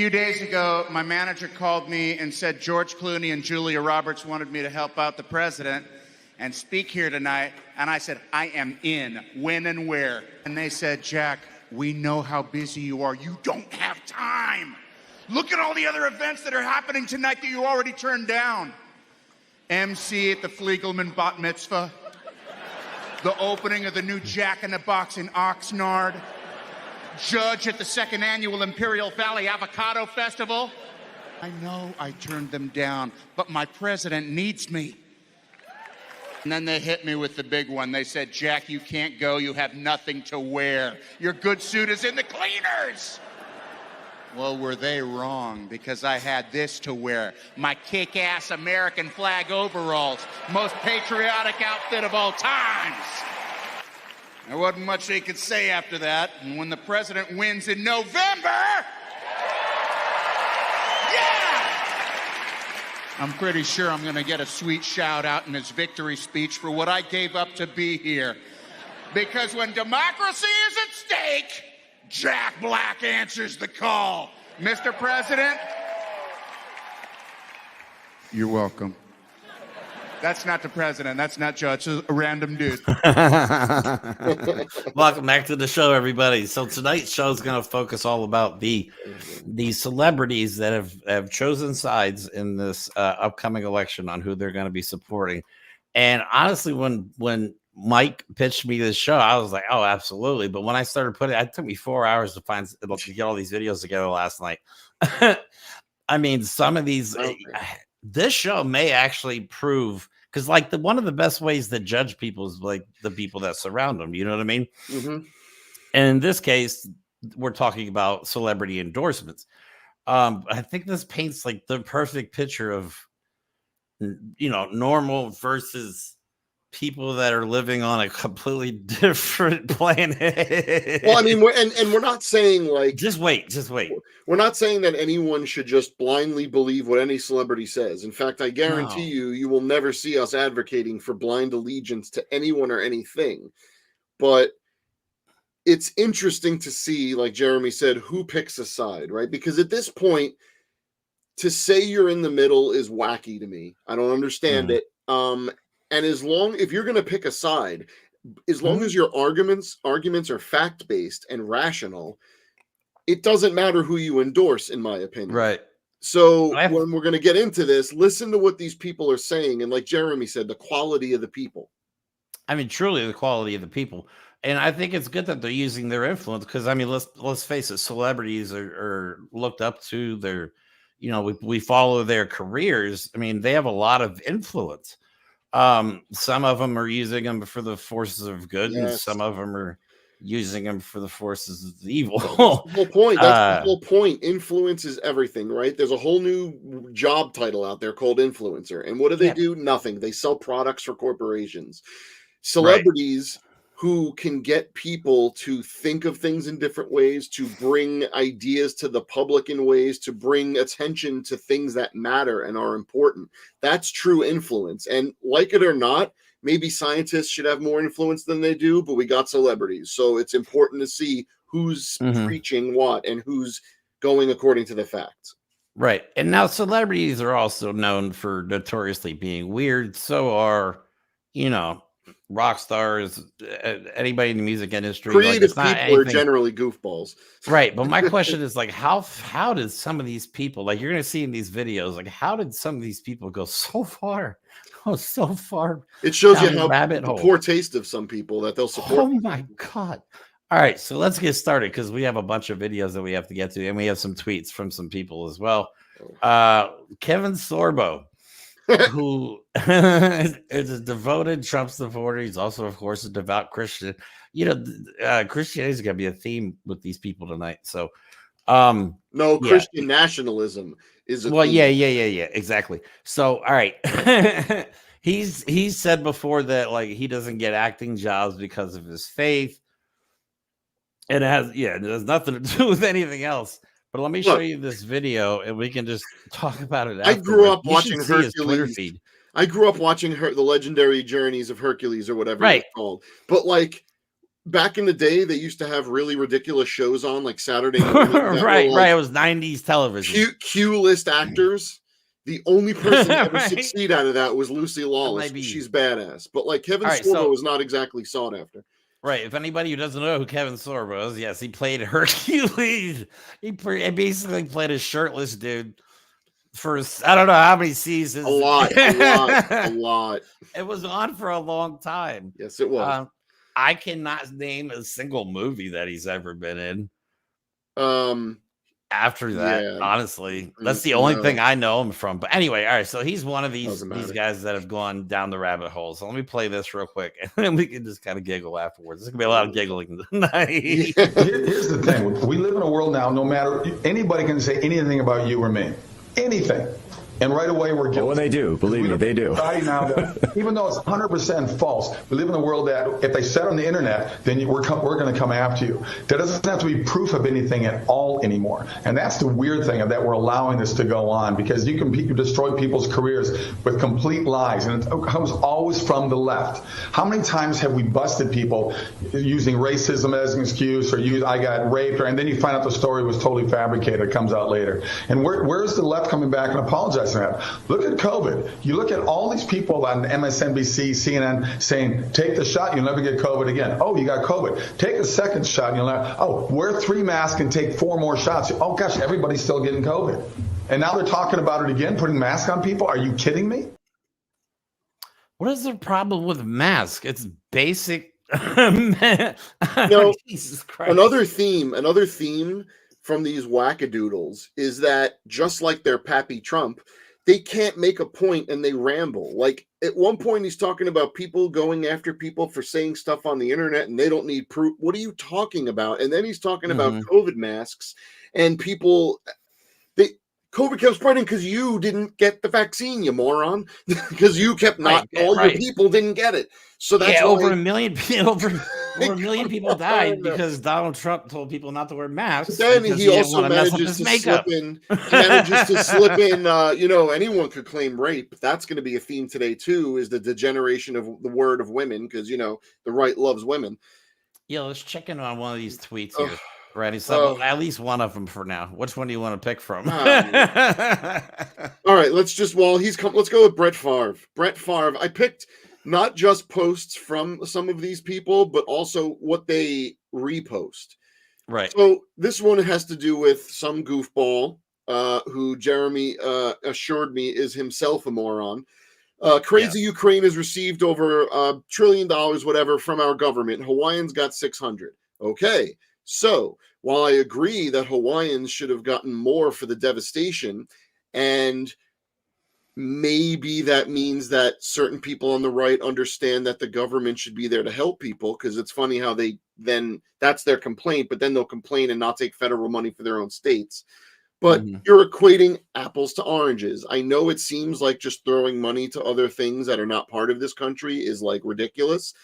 few days ago, my manager called me and said George Clooney and Julia Roberts wanted me to help out the president and speak here tonight. And I said, I am in. When and where? And they said, Jack, we know how busy you are. You don't have time. Look at all the other events that are happening tonight that you already turned down. MC at the Fliegelman Bat Mitzvah. The opening of the new Jack in the Box in Oxnard. Judge at the second annual Imperial Valley Avocado Festival. I know I turned them down, but my president needs me. And then they hit me with the big one. They said, Jack, you can't go. You have nothing to wear. Your good suit is in the cleaners. Well, were they wrong? Because I had this to wear. My kick-ass American flag overalls. Most patriotic outfit of all times. There wasn't much they could say after that. And when the president wins in November, yeah! I'm pretty sure I'm going to get a sweet shout out in his victory speech for what I gave up to be here. Because when democracy is at stake, Jack Black answers the call. Mr. President, you're welcome. That's not the president. That's not Judge. It's a random dude. Welcome back to the show, everybody. So tonight's show is going to focus all about the celebrities that have chosen sides in this upcoming election on who they're going to be supporting. And honestly, when Mike pitched me this show, I was like, oh, absolutely. But when I started putting it took me 4 hours to get all these videos together last night. I mean, some of these, this show may actually prove, because like one of the best ways to judge people is like the people that surround them. You know what I mean? Mm-hmm. And in this case, we're talking about celebrity endorsements. I think this paints like the perfect picture of, normal versus people that are living on a completely different planet. Well, I mean, we're not saying like just wait. We're not saying that anyone should just blindly believe what any celebrity says. In fact, I guarantee you will never see us advocating for blind allegiance to anyone or anything. But it's interesting to see, like Jeremy said, who picks a side, right? Because at this point, to say you're in the middle is wacky to me. I don't understand it. And if you're going to pick a side, as long as your arguments are fact-based and rational, it doesn't matter who you endorse, in my opinion. Right. So when we're going to get into this, listen to what these people are saying. And like Jeremy said, the quality of the people. I mean, truly the quality of the people. And I think it's good that they're using their influence because, I mean, let's face it, celebrities are looked up to. They're, we follow their careers. I mean, they have a lot of influence. Some of them are using them for the forces of good, and some of them are using them for the forces of evil. That's the whole point. That's the whole point. Influence is everything, right? There's a whole new job title out there called influencer. And what do they do? Nothing. They sell products for corporations. Celebrities who can get people to think of things in different ways, to bring ideas to the public in ways, to bring attention to things that matter and are important. That's true influence. And like it or not, maybe scientists should have more influence than they do, but we got celebrities. So it's important to see who's preaching what and who's going according to the facts. Right. And now celebrities are also known for notoriously being weird. So are, rock stars, anybody in the music industry. Creative people are generally goofballs. Right. But my question is like, how did some of these people, like you're going to see in these videos, like how did some of these people go so far? It shows you how poor taste of some people that they'll support. Oh my God. All right. So let's get started because we have a bunch of videos that we have to get to. And we have some tweets from some people as well. Kevin Sorbo, who is a devoted Trump supporter. He's also, of course, a devout Christian. Christianity is going to be a theme with these people tonight. So, Christian nationalism is a theme. Yeah, exactly. So, all right, he's said before that like he doesn't get acting jobs because of his faith. It has nothing to do with anything else. But let me show you this video, and we can just talk about it. I grew up watching Hercules. I grew up watching the legendary journeys of Hercules or whatever it's called. But like, back in the day, they used to have really ridiculous shows on, like Saturday morning. That right, were right. like It was 90s television. Q-list actors. The only person to ever Right? succeed out of that was Lucy That Lawless. might be She's badass. But like Kevin all right. Sorbo So was not exactly sought after. right, if anybody who doesn't know who Kevin Sorbo is, yes, he played Hercules. He basically played a shirtless dude for I don't know how many seasons. A lot, a lot, a lot. It was on for a long time. Yes, it was. I cannot name a single movie that he's ever been in. After that, Yeah. honestly, that's the only thing I know him from. But anyway, all right. So he's one of these matter. guys that have gone down the rabbit hole. So let me play this real quick, and then we can just kind of giggle afterwards. There's gonna be a lot of giggling tonight. Here's the thing: we live in a world now. No matter anybody can say anything about you or me, anything. And right away we're guilty. Well, they do. Believe me, they do. Now that, even though it's 100% false, we live in a world that if they said on the internet, then we're going to come after you. There doesn't have to be proof of anything at all anymore. And that's the weird thing of that we're allowing this to go on, because you can destroy people's careers with complete lies. And it comes always from the left. How many times have we busted people using racism as an excuse, or I got raped, and then you find out the story was totally fabricated. It comes out later. And where's the left coming back and apologizing? Look at COVID. You look at all these people on MSNBC, CNN saying, take the shot, you'll never get COVID again. Oh, you got COVID. Take a second shot, you'll never. Oh, wear 3 masks and take 4 more shots. Oh, gosh, everybody's still getting COVID. And now they're talking about it again, putting masks on people. Are you kidding me? What is the problem with masks? It's basic. Jesus Christ. Another theme from these wackadoodles is that just like their Pappy Trump, they can't make a point and they ramble. Like at one point he's talking about people going after people for saying stuff on the internet and they don't need proof. What are you talking about? And then he's talking about COVID masks and people. COVID kept spreading because you didn't get the vaccine, you moron. Because you kept all your people didn't get it. So that's over a million people died because Donald Trump told people not to wear masks. Then he also manages to slip in. Anyone could claim rape. That's going to be a theme today too. Is the degeneration of the word of women, because the right loves women. Yeah, let's check in on one of these tweets here. Ready? So at least one of them for now. Which one do you want to pick from? All right, let's go with Brett Favre. Brett Favre. I picked not just posts from some of these people, but also what they repost. Right. So this one has to do with some goofball who Jeremy assured me is himself a moron. Crazy Ukraine has received over $1 trillion, whatever, from our government. Hawaiians got 600. Okay. So while I agree that Hawaiians should have gotten more for the devastation, and maybe that means that certain people on the right understand that the government should be there to help people, because it's funny how that's their complaint, but then they'll complain and not take federal money for their own states. But you're equating apples to oranges. I know it seems like just throwing money to other things that are not part of this country is like ridiculous.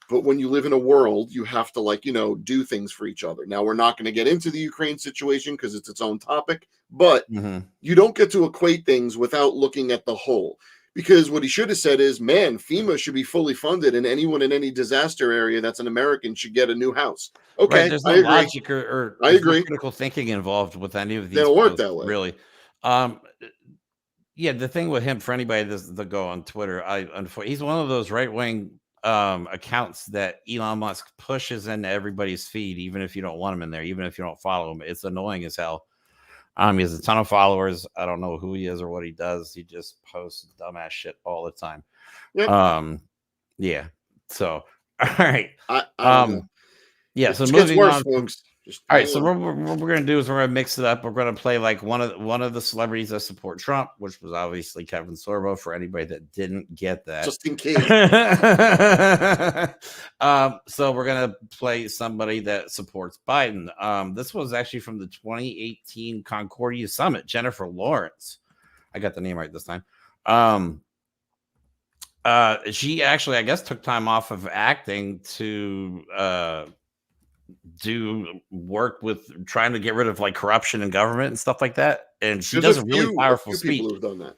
But when you live in a world, you have to do things for each other. Now, we're not going to get into the Ukraine situation because it's its own topic, but you don't get to equate things without looking at the whole. Because what he should have said is, man, FEMA should be fully funded and anyone in any disaster area that's an American should get a new house. Okay, right, there's no logic or I agree. No critical thinking involved with any of these. They don't work that way. Really. Yeah, the thing with him, for anybody that go on Twitter, he's one of those right-wing accounts that Elon Musk pushes into everybody's feed, even if you don't want him in there, even if you don't follow him. It's annoying as hell. He has a ton of followers. I don't know who he is or what he does. He just posts dumbass shit all the time. Yep. Yeah. So, all right. Yeah. So moving on. Folks. All right, so what we're going to do is we're going to mix it up. We're going to play like one of the celebrities that support Trump, which was obviously Kevin Sorbo, for anybody that didn't get that. Just in case. So we're going to play somebody that supports Biden. This was actually from the 2018 Concordia Summit, Jennifer Lawrence. I got the name right this time. She actually, I guess, took time off of acting to do work with trying to get rid of like corruption in government and stuff like that. And she does a really powerful speech. People who've done that.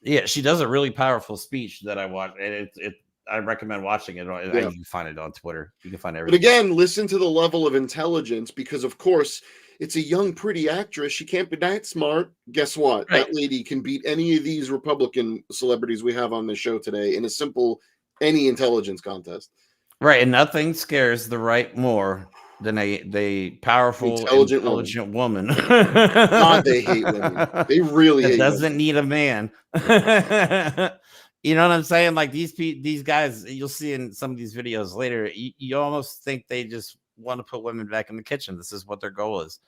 Yeah, she does a really powerful speech that I watched, and I recommend watching it. You can find it on Twitter. You can find everything. But again, listen to the level of intelligence, because of course it's a young, pretty actress. She can't be that smart. Guess what? Right. That lady can beat any of these Republican celebrities we have on the show today in a simple any intelligence contest. Right, and nothing scares the right more than a powerful, intelligent woman. God, they hate women. They really hate doesn't women. need a man. You know what I'm saying? Like these guys, you'll see in some of these videos later, you almost think they just want to put women back in the kitchen. This is what their goal is.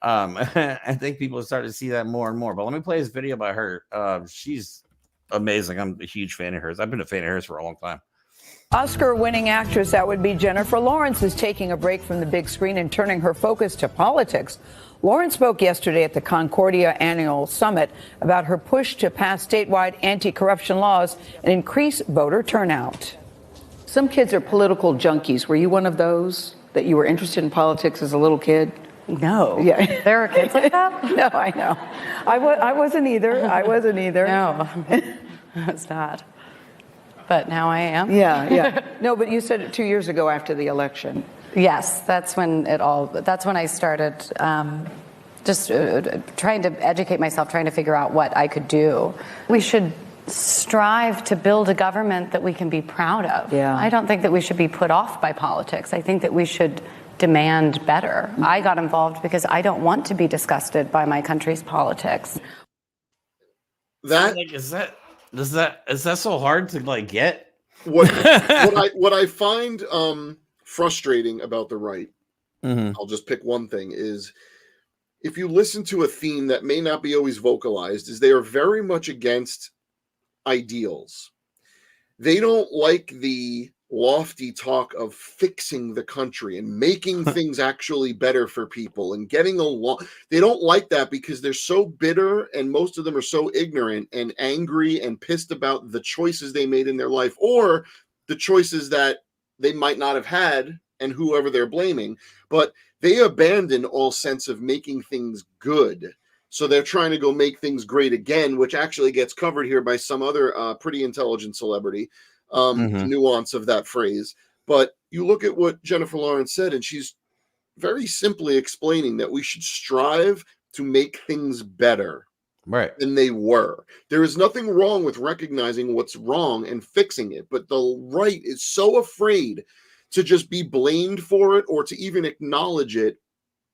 I think people are starting to see that more and more. But let me play this video by her. She's amazing. I'm a huge fan of hers. I've been a fan of hers for a long time. Oscar-winning actress, that would be Jennifer Lawrence, is taking a break from the big screen and turning her focus to politics. Lawrence spoke yesterday at the Concordia Annual Summit about her push to pass statewide anti-corruption laws and increase voter turnout. Some kids are political junkies. Were you one of those, that you were interested in politics as a little kid? No. Yeah. There are kids like that? No, I know. I wasn't either. I wasn't either. No, it's not. But now I am. Yeah. No, but you said it 2 years ago after the election. Yes, that's when I started just trying to educate myself, trying to figure out what I could do. We should strive to build a government that we can be proud of. Yeah. I don't think that we should be put off by politics. I think that we should demand better. I got involved because I don't want to be disgusted by my country's politics. That is that so hard to like get? What I find frustrating about the right, I'll just pick one thing, is if you listen to a theme that may not be always vocalized, is they are very much against ideals. They don't like the lofty talk of fixing the country and making things actually better for people and getting along. They don't like that because they're so bitter, and most of them are so ignorant and angry and pissed about the choices they made in their life, or the choices that they might not have had and whoever they're blaming. But they abandon all sense of making things good. So they're trying to go make things great again, which actually gets covered here by some other pretty intelligent celebrity. The nuance of that phrase. But you look at what Jennifer Lawrence said, and she's very simply explaining that we should strive to make things better than they were. There is nothing wrong with recognizing what's wrong and fixing it, but the right is so afraid to just be blamed for it or to even acknowledge it,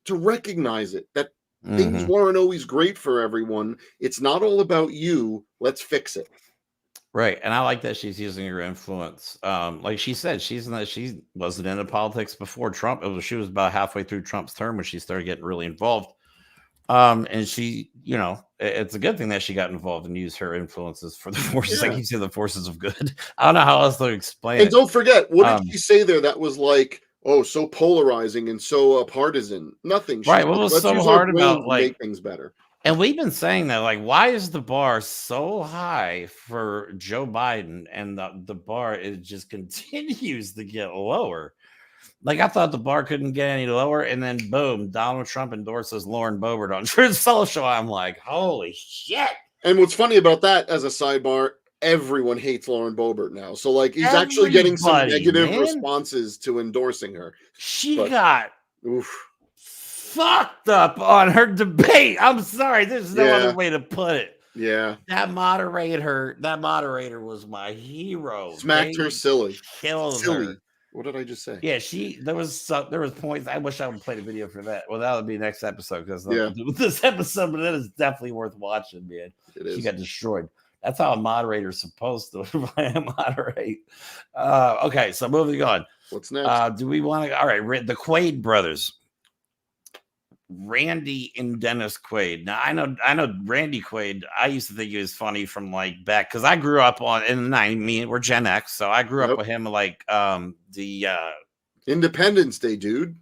to recognize it, that things weren't always great for everyone. It's not all about you. Let's fix it. Right, and I like that she's using her influence. Like she said, she wasn't into politics before Trump. She was about halfway through Trump's term when she started getting really involved. And she, it's a good thing that she got involved and used her influences for the forces. Like you say, the forces of good. I don't know how else to explain it. And don't forget, what did she say there that was like, so polarizing and so partisan? Nothing. Right. What was so hard about make things better? And we've been saying that, like, why is the bar so high for Joe Biden, and the bar just continues to get lower? Like, I thought the bar couldn't get any lower, and then boom, Donald Trump endorses Lauren Boebert on Truth Social. I'm like, holy shit! And what's funny about that, as a sidebar, everyone hates Lauren Boebert now. So, like, he's actually getting some negative responses to endorsing her. Got fucked up on her debate. I'm sorry, there's no other way to put it. Yeah, that moderator was my hero. Smacked her silly. Killed her. What did I just say? Yeah, there was points. I wish I would play the video for that. Well, that would be next episode, because nothing to do with this episode, but it is definitely worth watching, man. It is. She got destroyed. That's how a moderator's supposed to moderate. Okay, so moving on. What's next? Do we want to? All right, the Quaid brothers. Randy and Dennis Quaid. Now I know Randy Quaid. I used to think he was funny from like back, because I grew up in the 90s. We're Gen X, so I grew up with him like the Independence Day, dude.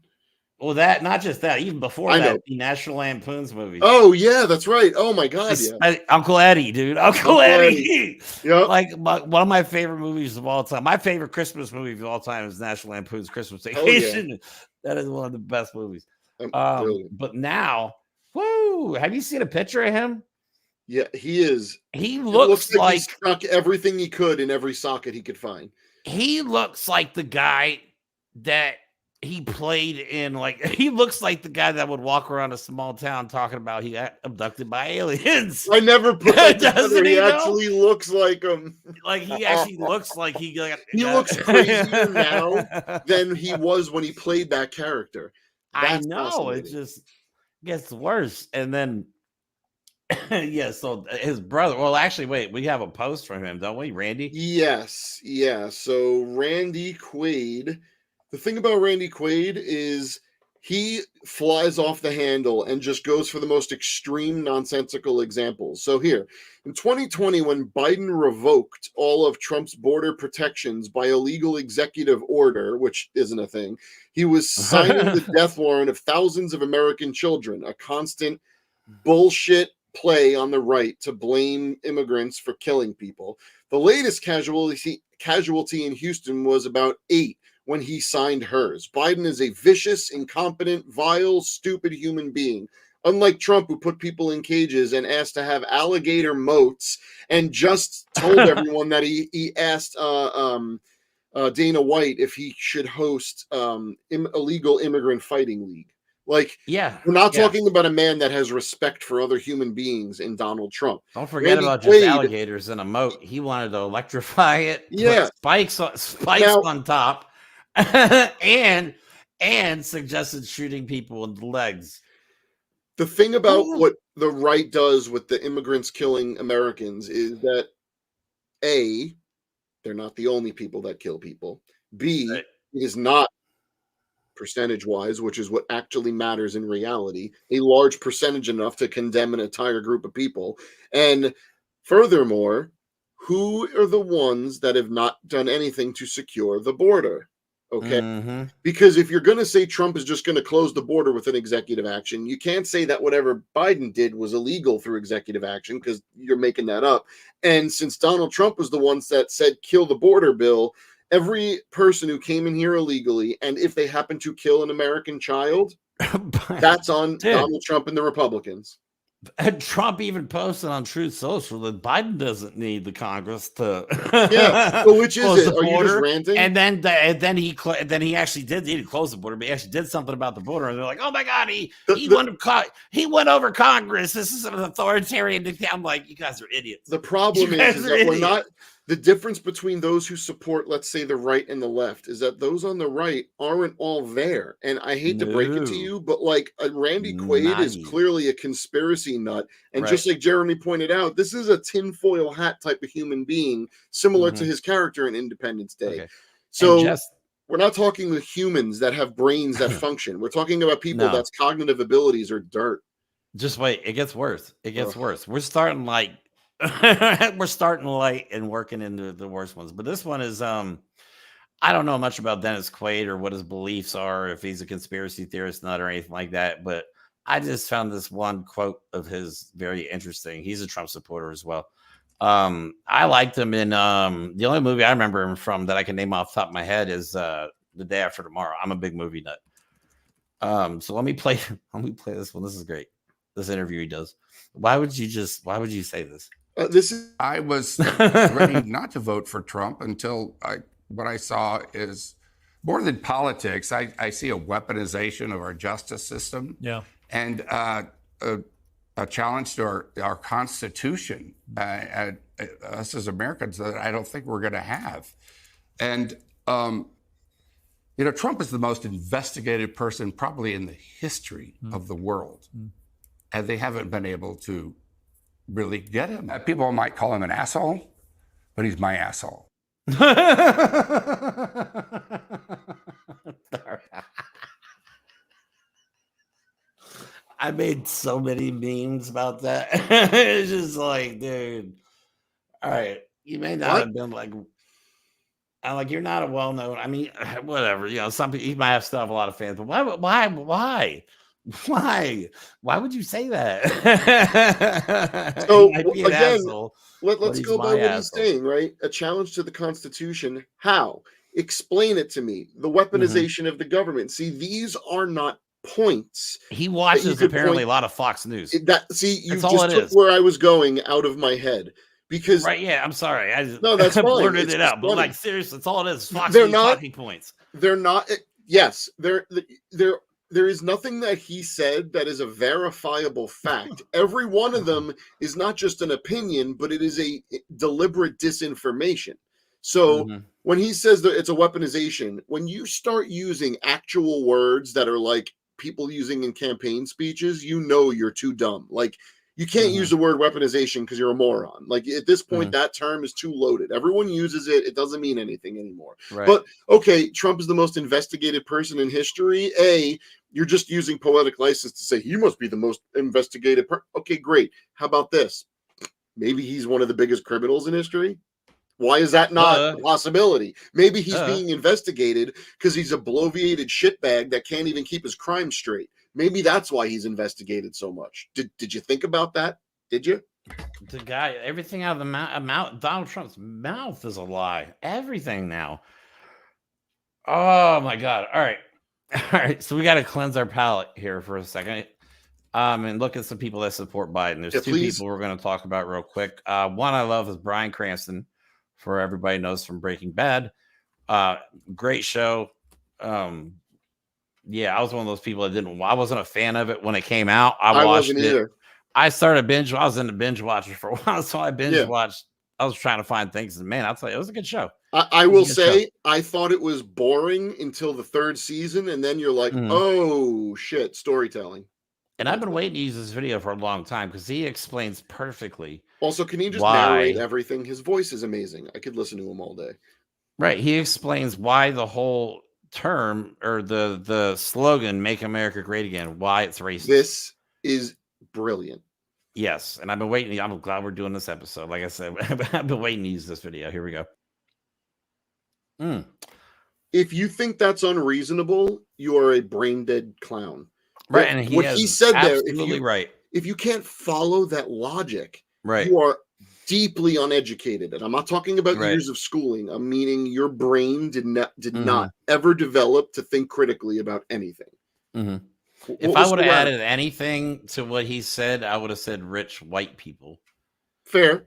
Well, that not just that, even before that, the National Lampoon's movies. Oh yeah, that's right. Oh my god, yeah. Uncle Eddie, dude. Uncle Eddie. Yep. Like one of my favorite movies of all time. My favorite Christmas movie of all time is National Lampoon's Christmas Vacation. Oh, yeah. That is one of the best movies. But now, woo! Have you seen a picture of him? Yeah, he is. He looks like he struck everything he could in every socket he could find. he looks like the guy that he played in, like, he looks like the guy that would walk around a small town talking about he got abducted by aliens. I never put that Doesn't together. He he, though? actually looks like him. Like, he actually looks like he got. He looks crazier now than he was when he played that character. I That's know, it fascinating. just gets worse. And then, yeah, so his brother. Well, actually, wait, we have a post from him, don't we, Randy? Yes, yeah. So Randy Quaid. The thing about Randy Quaid is he flies off the handle and just goes for the most extreme nonsensical examples. So here, in 2020, when Biden revoked all of Trump's border protections by a legal executive order, which isn't a thing, he was signing the death warrant of thousands of American children, a constant bullshit play on the right to blame immigrants for killing people. The latest casualty in Houston was about 8 when he signed hers. Biden is a vicious, incompetent, vile, stupid human being. Unlike Trump, who put people in cages and asked to have alligator moats and just told everyone that he asked Dana White if he should host illegal immigrant fighting league. Like, Yeah, we're not talking about a man that has respect for other human beings in Donald Trump. Don't forget about just alligators in a moat. He wanted to electrify it. Yeah, put spikes on top, and suggested shooting people in the legs. The thing about what the right does with the immigrants killing Americans is that A, they're not the only people that kill people. B, it is not percentage-wise, which is what actually matters in reality, a large percentage enough to condemn an entire group of people. And furthermore, who are the ones that have not done anything to secure the border? Okay. Because if you're going to say Trump is just going to close the border with an executive action, you can't say that whatever Biden did was illegal through executive action, because you're making that up. And since Donald Trump was the ones that said kill the border bill, every person who came in here illegally, and if they happen to kill an American child, that's on Donald Trump and the Republicans. And Trump even posted on Truth Social that Biden doesn't need the Congress to. Yeah, so which is it? Are you just ranting? And then he actually did. He didn't close the border, but he actually did something about the border. And they're like, "Oh my God, he went over Congress. This is an authoritarian." I'm like, you guys are idiots. The problem is that we're not. The difference between those who support, let's say, the right and the left is that those on the right aren't all there. And I hate to break it to you, but like Randy Quaid is clearly a conspiracy nut. And just like Jeremy pointed out, this is a tinfoil hat type of human being, similar to his character in Independence Day. Okay. So we're not talking with humans that have brains that function. We're talking about people that's cognitive abilities are dirt. Just wait. It gets worse. It gets worse. We're starting light and working into the worst ones. But this one is I don't know much about Dennis Quaid or what his beliefs are, if he's a conspiracy theorist nut or anything like that, but I just found this one quote of his very interesting. He's a Trump supporter as well. I liked him in the only movie I remember him from that I can name off the top of my head is The Day After Tomorrow. I'm a big movie nut. So let me play this one. This is great. This interview he does. Why would you say this? I was ready not to vote for Trump until what I saw is more than politics. I see a weaponization of our justice system, and a challenge to our Constitution, us as Americans, that I don't think we're going to have. And Trump is the most investigated person probably in the history of the world, and they haven't been able to really get him. People might call him an asshole, but he's my asshole. I made so many memes about that. It's just like, dude, all right, you may not have been like, I'm like, you're not a well-known. I mean, whatever. Some people, you might have still have a lot of fans, but why? Why would you say that? So again, let's go by what he's saying, right? A challenge to the Constitution. How? Explain it to me. The weaponization of the government. See, these are not points. He watches apparently a lot of Fox News. You just took where I was going out of my head. because Right? Yeah, I'm sorry. I just no, that's fine. blurted It's it just out, but funny. like seriously, that's all it is. Fox They're News not. talking points. They're not. Yes, there is nothing that he said that is a verifiable fact. Every one of them is not just an opinion, but it is a deliberate disinformation. So when he says that it's a weaponization, when you start using actual words that are like people using in campaign speeches, you know you're too dumb. Like you can't use the word weaponization because you're a moron. Like at this point, that term is too loaded. Everyone uses it. It doesn't mean anything anymore. Right. But okay, Trump is the most investigated person in history. You're just using poetic license to say he must be the most investigated. Okay, great. How about this? Maybe he's one of the biggest criminals in history. Why is that not a possibility? Maybe he's being investigated because he's a bloviated shitbag that can't even keep his crime straight. Maybe that's why he's investigated so much. Did you think about that? Did you? The guy, everything out of the mouth, Donald Trump's mouth is a lie. Everything now. Oh my God. All right. All right. So we got to cleanse our palate here for a second. And look at some people that support Biden. There's two people we're going to talk about real quick. One I love is Bryan Cranston, for everybody knows from Breaking Bad. Great show. Yeah, I was one of those people that I wasn't a fan of it when it came out. I watched wasn't it. Either. I was into binge watching for a while, so I binge watched. I was trying to find things, and man, I'll tell you, it was a good show. I will say, I thought it was boring until the third season, and then you're like, oh shit, storytelling. And I've been waiting to use this video for a long time because he explains perfectly. Also, can he just narrate everything? His voice is amazing. I could listen to him all day. Right. He explains why the whole term or the slogan "Make America Great Again," why it's racist. This is brilliant. Yes. And I've been waiting. I'm glad we're doing this episode. Like I said, I've been waiting to use this video. Here we go. If you think that's unreasonable, you are a brain dead clown. Right. And what he said there, right. If you can't follow that logic, right, you are deeply uneducated. And I'm not talking about years of schooling. I'm meaning your brain did not ever develop to think critically about anything. If I would have added anything to what he said, I would have said rich white people. Fair.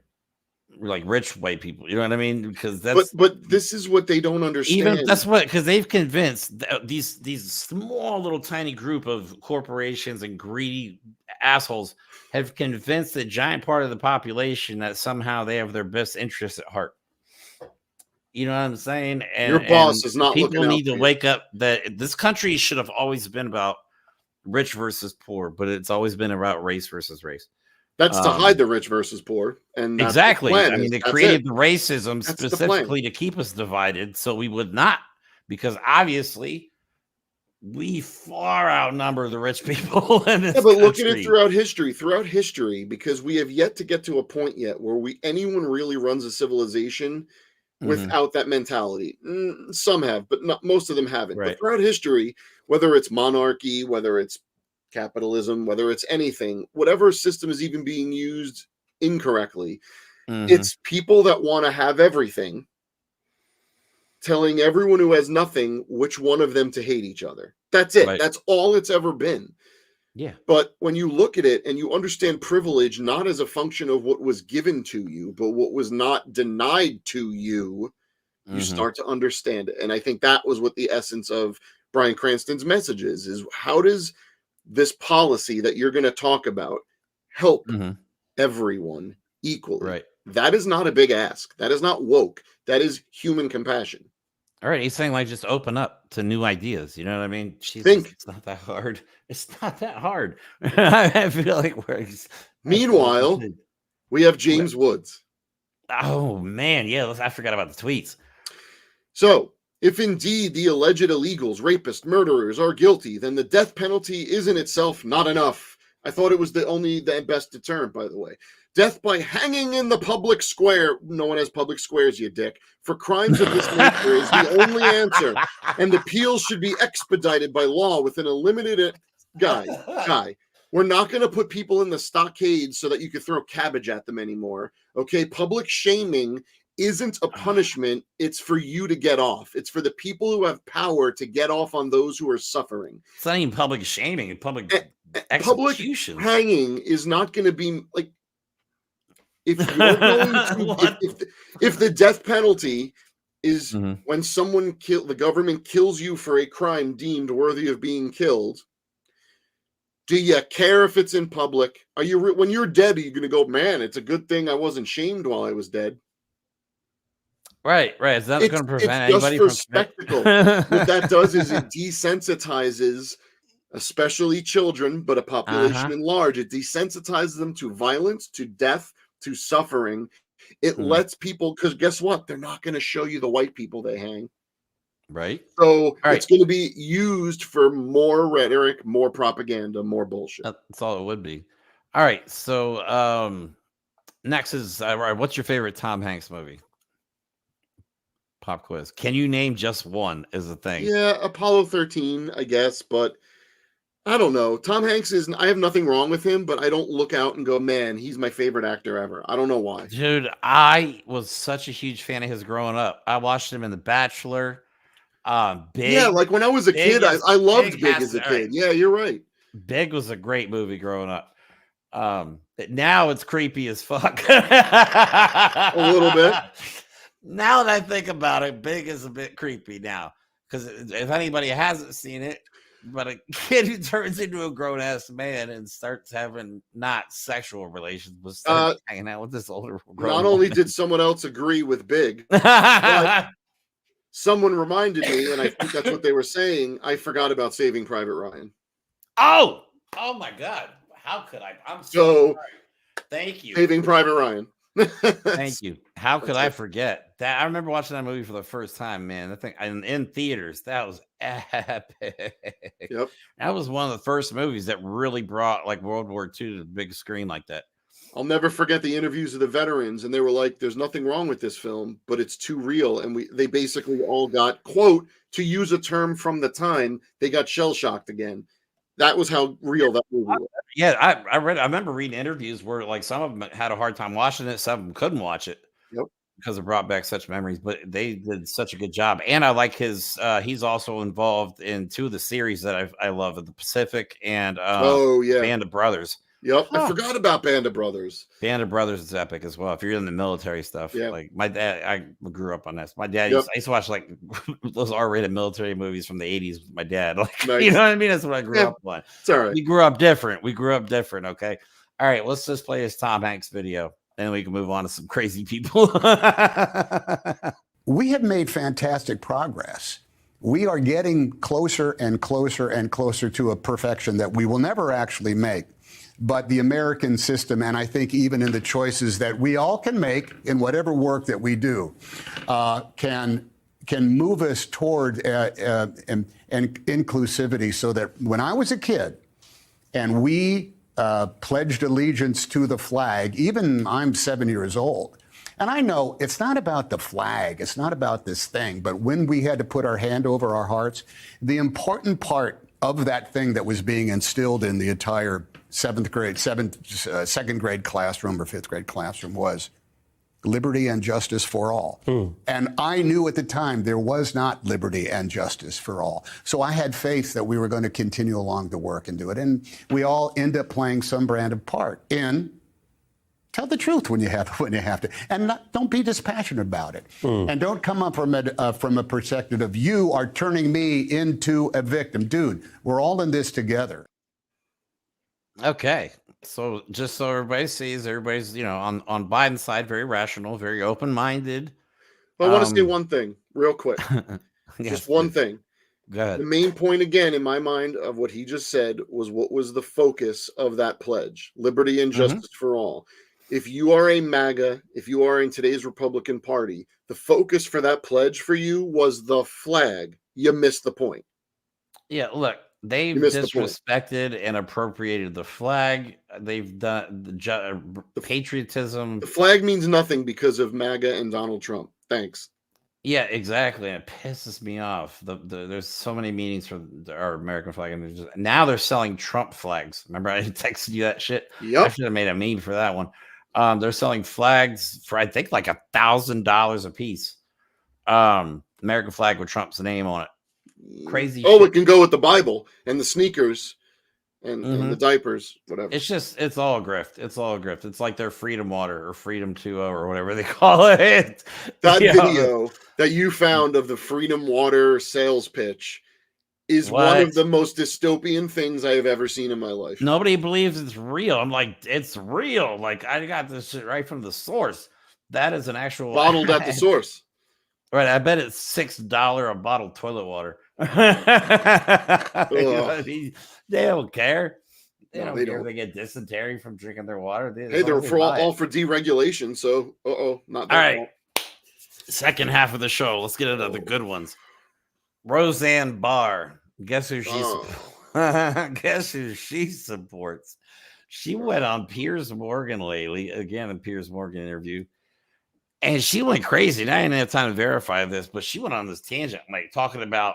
Like rich white people, you know what I mean? Because that's but this is what they don't understand. Even that's what, because they've convinced these small little tiny group of corporations and greedy assholes have convinced a giant part of the population that somehow they have their best interests at heart. You know what I'm saying? And your boss is not. People need to wake up that this country should have always been about rich versus poor, but it's always been about race versus race. That's to hide the rich versus poor. And exactly. I mean, they created the racism specifically to keep us divided so we would not, because obviously we far outnumber the rich people in this country. Look at it throughout history, because we have yet to get to a point yet where anyone really runs a civilization without that mentality. Some have, but most of them haven't. Right. But throughout history, whether it's monarchy, whether it's capitalism, whether it's anything, whatever system is even being used incorrectly, it's people that want to have everything telling everyone who has nothing which one of them to hate each other. That's it. That's all it's ever been. Yeah. But when you look at it and you understand privilege not as a function of what was given to you, but what was not denied to you, you start to understand it. And I think that was what the essence of Bryan Cranston's message is how does this policy that you're going to talk about help everyone equally? Right. That is not a big ask. That is not woke. That is human compassion. All right. He's saying, like, just open up to new ideas. You know what I mean? Think. It's not that hard. It's not that hard. I feel like Meanwhile, we have James Woods. Oh, man. Yeah. I forgot about the tweets. So, if indeed the alleged illegals, rapists, murderers are guilty, then the death penalty is in itself not enough. I thought it was the best deterrent, by the way. Death by hanging in the public square. No one has public squares, you dick. For crimes of this nature is the only answer. And the appeals should be expedited by law within a limited... Guy, we're not going to put people in the stockade so that you can throw cabbage at them anymore. Okay? Public shaming isn't a punishment. It's for you to get off. It's for the people who have power to get off on those who are suffering. It's not even public shaming and public execution. Public hanging is not going to be like If you're going to, if the death penalty is when someone the government kills you for a crime deemed worthy of being killed, do you care if it's in public? Are you when you're dead? Are you going to go, man? It's a good thing I wasn't shamed while I was dead. Right. It's not going to prevent anybody for from spectacle. What that does is it desensitizes, especially children, but a population in large. It desensitizes them to violence, to death, to suffering. It lets people, because guess what? They're not going to show you the white people they hang. Right. So it's going to be used for more rhetoric, more propaganda, more bullshit. That's all it would be. All right. So next is what's your favorite Tom Hanks movie? Pop quiz. Can you name just one? Is the thing. Yeah, Apollo 13, I guess, but I don't know. Tom Hanks I have nothing wrong with him, but I don't look out and go, man, he's my favorite actor ever. I don't know why. Dude, I was such a huge fan of his growing up. I watched him in The Bachelor. Big. Yeah, like when I was a kid, I loved Big as a kid. Right. Yeah, you're right. Big was a great movie growing up. Now it's creepy as fuck. A little bit. Now that I think about it, Big is a bit creepy now. Because if anybody hasn't seen it, but a kid who turns into a grown-ass man and starts having not sexual relations, but starts hanging out with this older grown Not only did someone else agree with Big, but someone reminded me, and I think that's what they were saying, I forgot about Saving Private Ryan. Oh my God. How could I? I'm so sorry. Thank you. Saving Private Ryan. Thank you. How could I forget that? I remember watching that movie for the first time, man. I think in theaters, that was epic. Yep. That was one of the first movies that really brought like World War II to the big screen like that. I'll never forget the interviews of the veterans, and they were like, there's nothing wrong with this film, but it's too real. And they basically all got, quote, to use a term from the time, they got shell-shocked again. That was how real that movie was. Yeah, I remember reading interviews where like some of them had a hard time watching it, some of them couldn't watch it. Yep. Because it brought back such memories, but they did such a good job. And I like his he's also involved in two of the series that I love, The Pacific and Band of Brothers. Yep. I forgot about Band of Brothers. Band of Brothers is epic as well. If you're in the military stuff, like my dad, I grew up on this. My dad I used to watch like those R-rated military movies from the 80s with my dad. Like, nice. You know what I mean? That's what I grew up on. It's all right. We grew up different. Okay. All right, let's just play this Tom Hanks video. Then we can move on to some crazy people. We have made fantastic progress. We are getting closer and closer and closer to a perfection that we will never actually make. But the American system, and I think even in the choices that we all can make in whatever work that we do, can move us toward inclusivity, so that when I was a kid and we pledged allegiance to the flag, even I'm 7 years old, and I know it's not about the flag, it's not about this thing, but when we had to put our hand over our hearts, the important part of that thing that was being instilled in the entire second grade classroom or fifth grade classroom was liberty and justice for all. And I knew at the time there was not liberty and justice for all. So I had faith that we were going to continue along the work and do it. And we all end up playing some brand of part in tell the truth when you have to, and don't be dispassionate about it. And don't come up from a perspective of you are turning me into a victim. Dude, we're all in this together. Okay. So just so everybody sees, everybody's, on Biden's side, very rational, very open-minded. Well, I want to say one thing real quick. Just one thing. Go ahead. The main point, again, in my mind, of what he just said was what was the focus of that pledge: liberty and justice for all. If you are a MAGA, if you are in today's Republican Party, the focus for that pledge for you was the flag. You missed the point. Yeah, look, they've disrespected and appropriated the flag. They've done the patriotism. The flag means nothing because of MAGA and Donald Trump. Thanks. Yeah, exactly. And it pisses me off. There's so many meanings for our American flag, and now they're selling Trump flags. Remember, I texted you that shit? Yep. I should have made a meme for that one. They're selling flags for I think like $1,000 a piece. American flag with Trump's name on it. Crazy. Oh, shit. It can go with the Bible and the sneakers. and the diapers, whatever. It's all a grift. It's all a grift. It's like their Freedom Water or Freedom 2.0 or whatever they call it. That video that you found of the Freedom Water sales pitch is one of the most dystopian things I have ever seen in my life. Nobody believes it's real. I'm like, it's real. Like, I got this shit right from the source. That is an actual bottled at the source. Right. I bet it's $6 a bottle of toilet water. They don't care. They don't care if they get dysentery from drinking their water. They're all for deregulation. So, not that. All right. Second half of the show. Let's get into the good ones. Roseanne Barr. Guess who she supports? She went on Piers Morgan lately. Again, a Piers Morgan interview. And she went crazy. And I didn't have time to verify this, but she went on this tangent, like talking about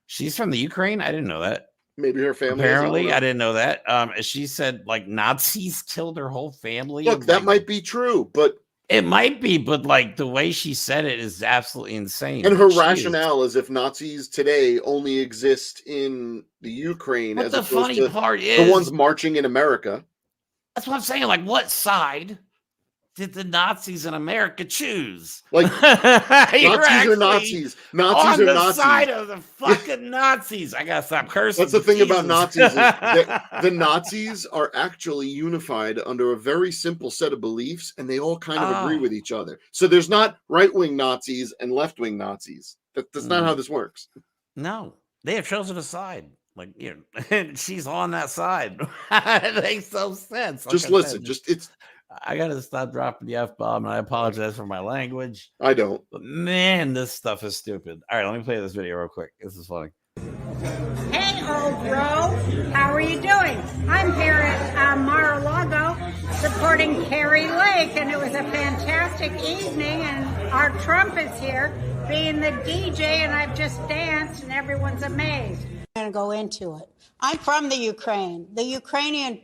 she's from the Ukraine. I didn't know that. Maybe her family. Apparently, I didn't know that. She said like Nazis killed her whole family. Look, that might be true, but it might be. But like the way she said it is absolutely insane. And her rationale is if Nazis today only exist in the Ukraine, but as the opposed funny to part is the ones marching in America. That's what I'm saying. Like, what side did the Nazis in America choose? Like, Nazis are Nazis. Nazis on are the Nazis. side of the fucking Nazis. I gotta stop cursing. That's the thing about Nazis. Is the Nazis are actually unified under a very simple set of beliefs, and they all kind of agree with each other. So there's not right-wing Nazis and left-wing Nazis. That's not how this works. No, they have chosen a side. Like, you know, she's on that side. It makes no sense. Just listen. I gotta stop dropping the F-bomb, and I apologize for my language. I don't. But man, this stuff is stupid. All right, let me play this video real quick. This is funny. Hey, old bro. How are you doing? I'm here at Mar-a-Lago supporting Carrie Lake, and it was a fantastic evening, and our Trump is here being the DJ, and I've just danced, and everyone's amazed. I'm going to go into it. I'm from the Ukraine. The Ukrainian,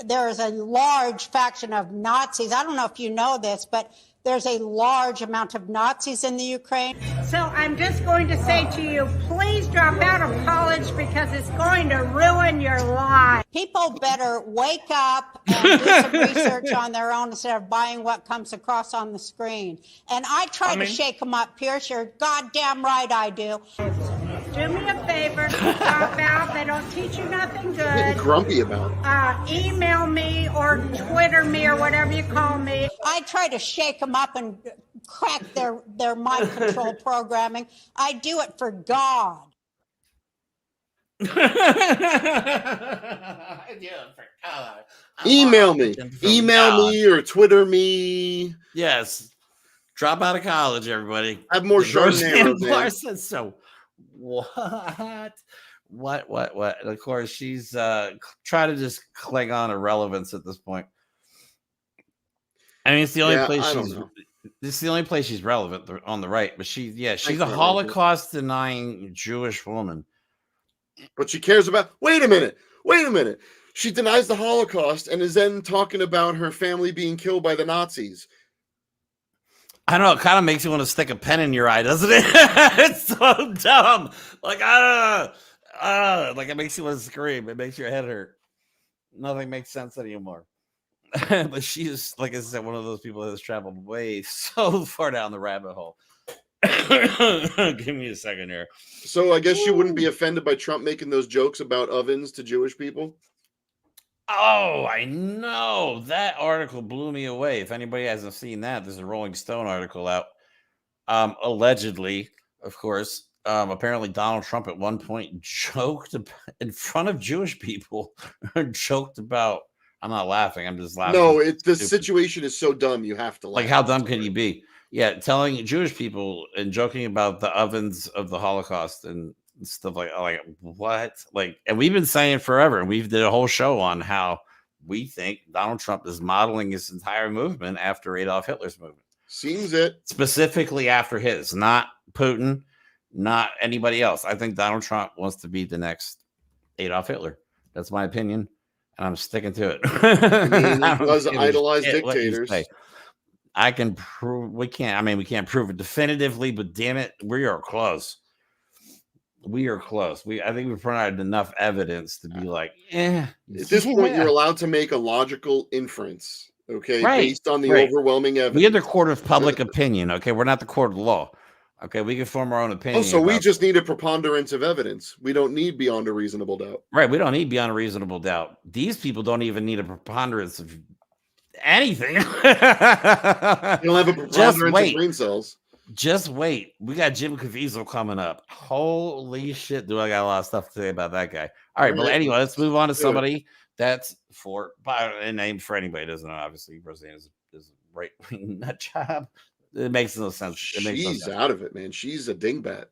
there is a large faction of Nazis. I don't know if you know this, but there's a large amount of Nazis in the Ukraine. So I'm just going to say to you, please drop out of college because it's going to ruin your life. People better wake up and do some research on their own instead of buying what comes across on the screen. And I try to shake them up, Pierce. You're goddamn right I do. Do me a favor, drop out. They don't teach you nothing good. Getting grumpy about it. Email me or Twitter me or whatever you call me. I try to shake them up and crack their mind control programming. I do it for God. Email me or Twitter me. Yes. Drop out of college, everybody. Have more Chardonnay. Barr says so. What? Of course, she's trying to just cling on to relevance at this point. I mean, it's the only place it's the only place she's relevant on the right. But she's a Holocaust denying Jewish woman. But she cares about. Wait a minute. She denies the Holocaust and is then talking about her family being killed by the Nazis. I don't know. It kind of makes you want to stick a pen in your eye, doesn't it? It's so dumb. Like, like it makes you want to scream. It makes your head hurt. Nothing makes sense anymore. But she is, like I said, one of those people that has traveled way so far down the rabbit hole. Give me a second here. So I guess you wouldn't be offended by Trump making those jokes about ovens to Jewish people? Oh, I know. That article blew me away. If anybody hasn't seen that, there's a Rolling Stone article out. Allegedly, of course, apparently Donald Trump at one point joked in front of Jewish people, joked about, I'm not laughing, I'm just laughing. No, the situation is so dumb, you have to laugh. Like, how dumb can you be? Yeah, telling Jewish people and joking about the ovens of the Holocaust and stuff like what? Like, and we've been saying forever, and we've did a whole show on how we think Donald Trump is modeling his entire movement after Adolf Hitler's movement. Seems it. Specifically after his, not Putin, not anybody else. I think Donald Trump wants to be the next Adolf Hitler. That's my opinion, and I'm sticking to it. I mean, he was idolized dictators. I can prove we can't. I mean, we can't prove it definitively, but damn it, we are close. We are close. I think we've provided enough evidence to be like, At this point, you're allowed to make a logical inference, okay, right, based on the right. overwhelming evidence. We are the court of public opinion. Okay, we're not the court of law. Okay, we can form our own opinion. Oh, so we just need a preponderance of evidence. We don't need beyond a reasonable doubt. Right, we don't need beyond a reasonable doubt. These people don't even need a preponderance of anything. You don't have a preponderance of brain cells. Just wait. We got Jim Caviezel coming up. Holy shit, do I got a lot of stuff to say about that guy. All right, but anyway, let's move on to somebody that's for a name for anybody who doesn't know. Obviously, Roseanne is a right-wing nut job. It makes no sense. She's out of it, man. She's a dingbat.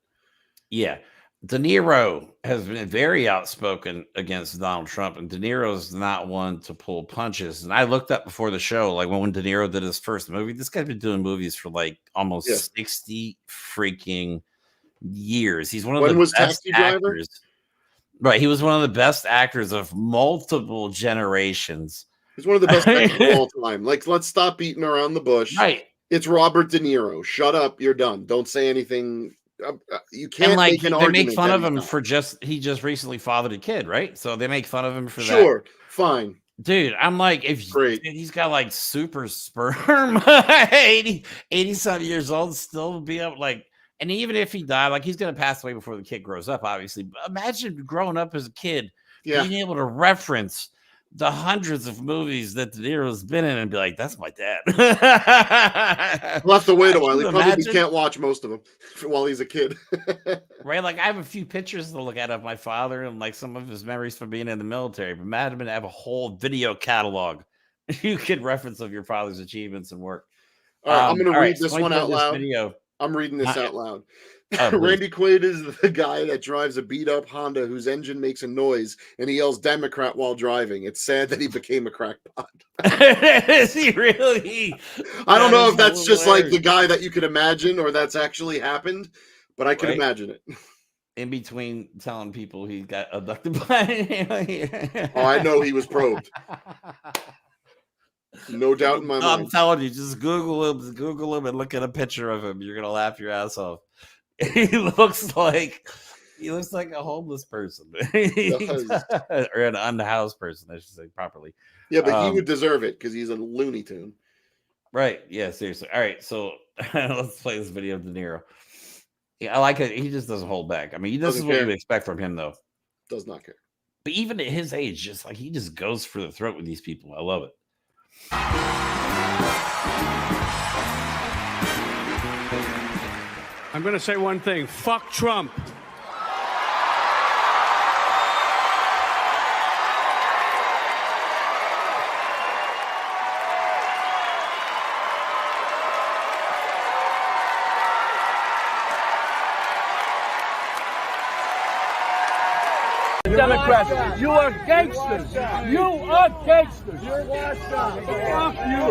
Yeah. De Niro has been very outspoken against Donald Trump, and De Niro's not one to pull punches. And I looked up before the show, like when De Niro did his first movie, this guy's been doing movies for like almost 60 freaking years. He's one of the best actors. Right. He was one of the best actors of multiple generations. He's one of the best actors of all time. Like, let's stop beating around the bush. Right. It's Robert De Niro. Shut up. You're done. Don't say anything. You can't make an argument. They make fun of him for he just recently fathered a kid, right? So they make fun of him for that. Sure, fine. Dude, I'm like, he's got like super sperm, 80 some years old, still be up like, and even if he died, like he's gonna pass away before the kid grows up, obviously. But imagine growing up as a kid, being able to reference the hundreds of movies that De Niro's been in and be like, that's my dad. We'll have to wait a while. He probably can't watch most of them while he's a kid. Right? Like I have a few pictures to look at of my father and like some of his memories from being in the military. But imagine to have a whole video catalog you could reference of your father's achievements and work. All right, I'm going to read this one out loud. I'm reading this out loud. Randy Quaid is the guy that drives a beat-up Honda whose engine makes a noise, and he yells Democrat while driving. It's sad that he became a crackpot. Is he really? I don't know if that's just like the guy that you could imagine or that's actually happened, but I can imagine it. In between telling people he got abducted by Oh, I know he was probed. No doubt in my mind. I'm telling you, just Google him and look at a picture of him. You're gonna laugh your ass off. He looks like a homeless person. Or an unhoused person, I should say properly. Yeah, but he would deserve it because he's a Looney Tune. Right. Yeah, seriously. All right, so let's play this video of De Niro. Yeah, I like it. He just doesn't hold back. I mean, this is what you would expect from him, though. Does not care. But even at his age, just like he just goes for the throat with these people. I love it. I'm going to say one thing. Fuck Trump. Democrats, you are gangsters. You are gangsters. You're washed up. Fuck you.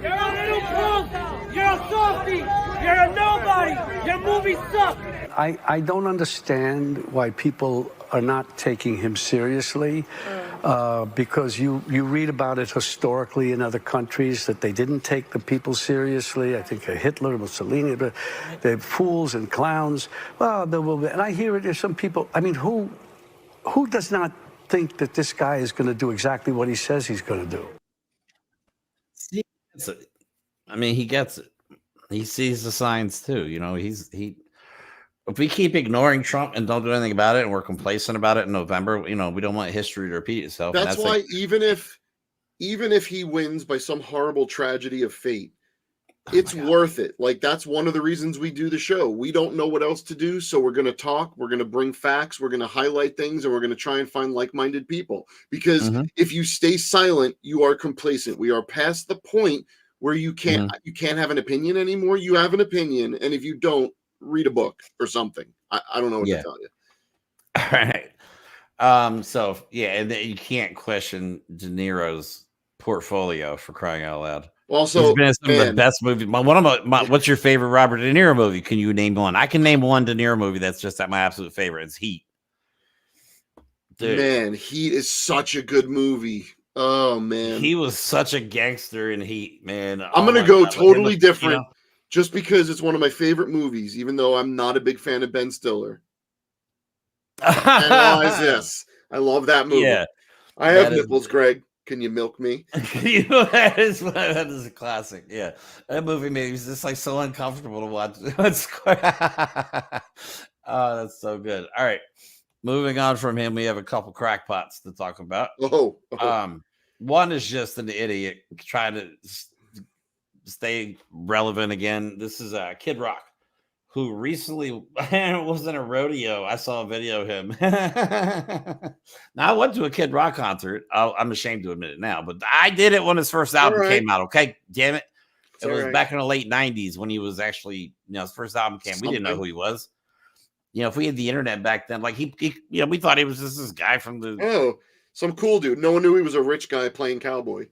You're a little punk. You're a softie. You're a nobody. Your movies suck. I don't understand why people are not taking him seriously because you read about it historically in other countries that they didn't take the people seriously. I think Hitler, Mussolini, they're fools and clowns. Well, and I hear it. There's some people. I mean, who does not think that this guy is going to do exactly what he says he's going to do? I mean, he gets it. He sees the signs too. You know, if we keep ignoring Trump and don't do anything about it and we're complacent about it in November, you know, we don't want history to repeat itself. That's why even if he wins by some horrible tragedy of fate, it's worth it. Like, that's one of the reasons we do the show. We don't know what else to do, so we're going to talk, we're going to bring facts, we're going to highlight things, and we're going to try and find like-minded people. Because if you stay silent, you are complacent. We are past the point where you can't have an opinion anymore. You have an opinion, and if you don't, read a book or something. I don't know what to tell you. All right. So yeah, and you can't question De Niro's portfolio, for crying out loud. Also, he's been in some of the best movies. What's your favorite Robert De Niro movie? Can you name one? I can name one De Niro movie that's just my absolute favorite. It's Heat. Dude. Man, Heat is such a good movie. Oh man, he was such a gangster in Heat, man. I'm gonna go totally different. just because it's one of my favorite movies, even though I'm not a big fan of Ben Stiller. Analyze this. I love that movie. Yeah, I have nipples, Greg. Can you milk me? that is a classic. Yeah, that movie made me just like so uncomfortable to watch. Oh, that's so good. All right, moving on from him, we have a couple crackpots to talk about. One is just an idiot trying to stay relevant again. This is Kid Rock, who recently was in a rodeo. I saw a video of him. Now, I went to a Kid Rock concert. I'm ashamed to admit it now, but I did it when his first album came out. Okay, damn it. It was back in the late 90s when he was actually, his first album came. We didn't know who he was. If we had the internet back then, like he we thought he was just this guy from the some cool dude. No one knew he was a rich guy playing cowboy.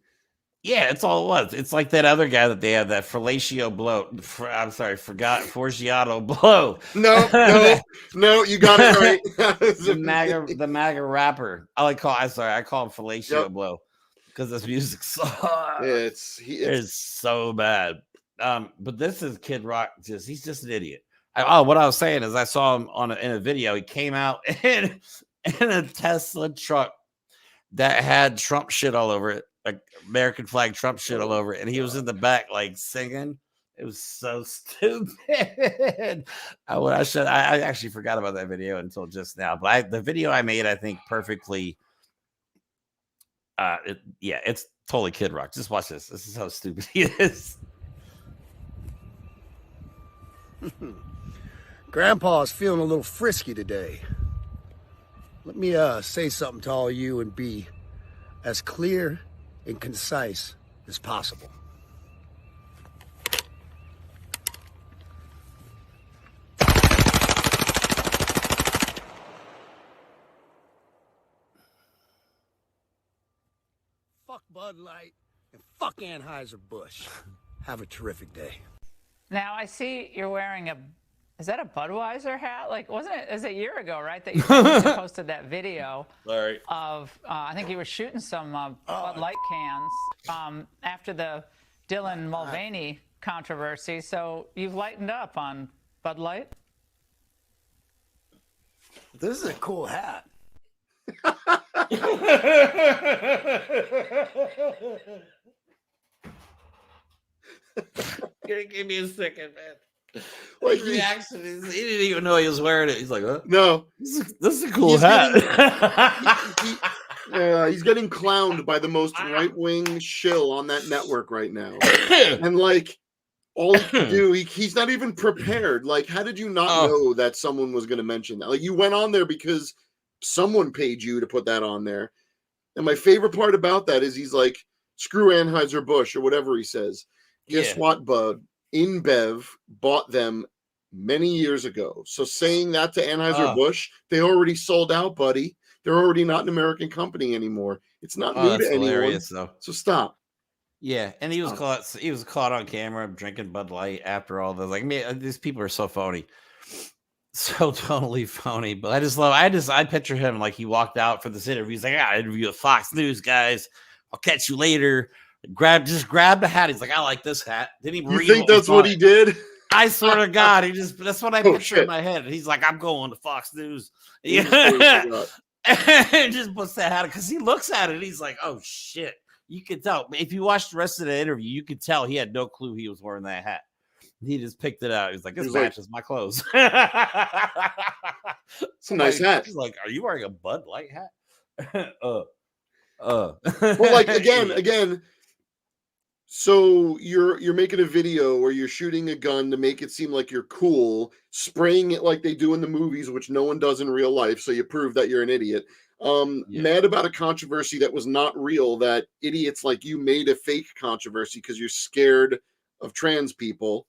Yeah, it's all it was. It's like that other guy that they had, that Forgiato Blow. No, you got it right. the MAGA rapper. I call him Fellatio Blow because this music is so bad. But this is Kid Rock. He's just an idiot. What I was saying is I saw him in a video. He came out in a Tesla truck that had Trump shit all over it, like American flag Trump shit all over it, and he was in the back like singing. It was so stupid. I actually forgot about that video until just now. But the video I made, I think perfectly. It's totally Kid Rock. Just watch this. This is how stupid he is. Grandpa's feeling a little frisky today. Let me say something to all of you and be as clear and concise as possible. Fuck Bud Light and fuck Anheuser-Busch. Have a terrific day. Now I see you're wearing is that a Budweiser hat? Like, it was a year ago, right? That you posted that video of, I think you were shooting some Bud Light cans after the Dylan Mulvaney controversy. So you've lightened up on Bud Light? This is a cool hat. Give me a second, man. Like reaction is, he didn't even know he was wearing it. He's like, huh? No, this is a cool hat. He's getting clowned by the most right-wing shill on that network right now. And like all he can do, he's not even prepared. Like, how did you not know that someone was going to mention that? Like, you went on there because someone paid you to put that on there. And my favorite part about that is he's like, screw Anheuser-Busch or whatever he says. Guess what, bud? InBev bought them many years ago. So saying that to Anheuser-Busch, they already sold out, buddy. They're already not an American company anymore. It's not new to anyone. Though. So stop. Yeah, and he was caught. He was caught on camera drinking Bud Light after all this. Like, man, these people are so phony, so totally phony. But I picture him like he walked out for this interview. He's like, I interview at Fox News, guys. I'll catch you later. Just grab the hat. He's like, I like this hat. Didn't he? You think that's what he did? I swear to God, that's what I picture in my head. And he's like, I'm going to Fox News. And just puts that hat because he looks at it and he's like, oh shit. You could tell. If you watch the rest of the interview, you could tell he had no clue he was wearing that hat. He just picked it out. He's like, this matches my clothes. It's a nice hat. He's like, are you wearing a Bud Light hat? Well, like again. So you're making a video or you're shooting a gun to make it seem like you're cool, spraying it like they do in the movies, which no one does in real life. So you prove that you're an idiot. Mad about a controversy that was not real, that idiots like you made a fake controversy because you're scared of trans people.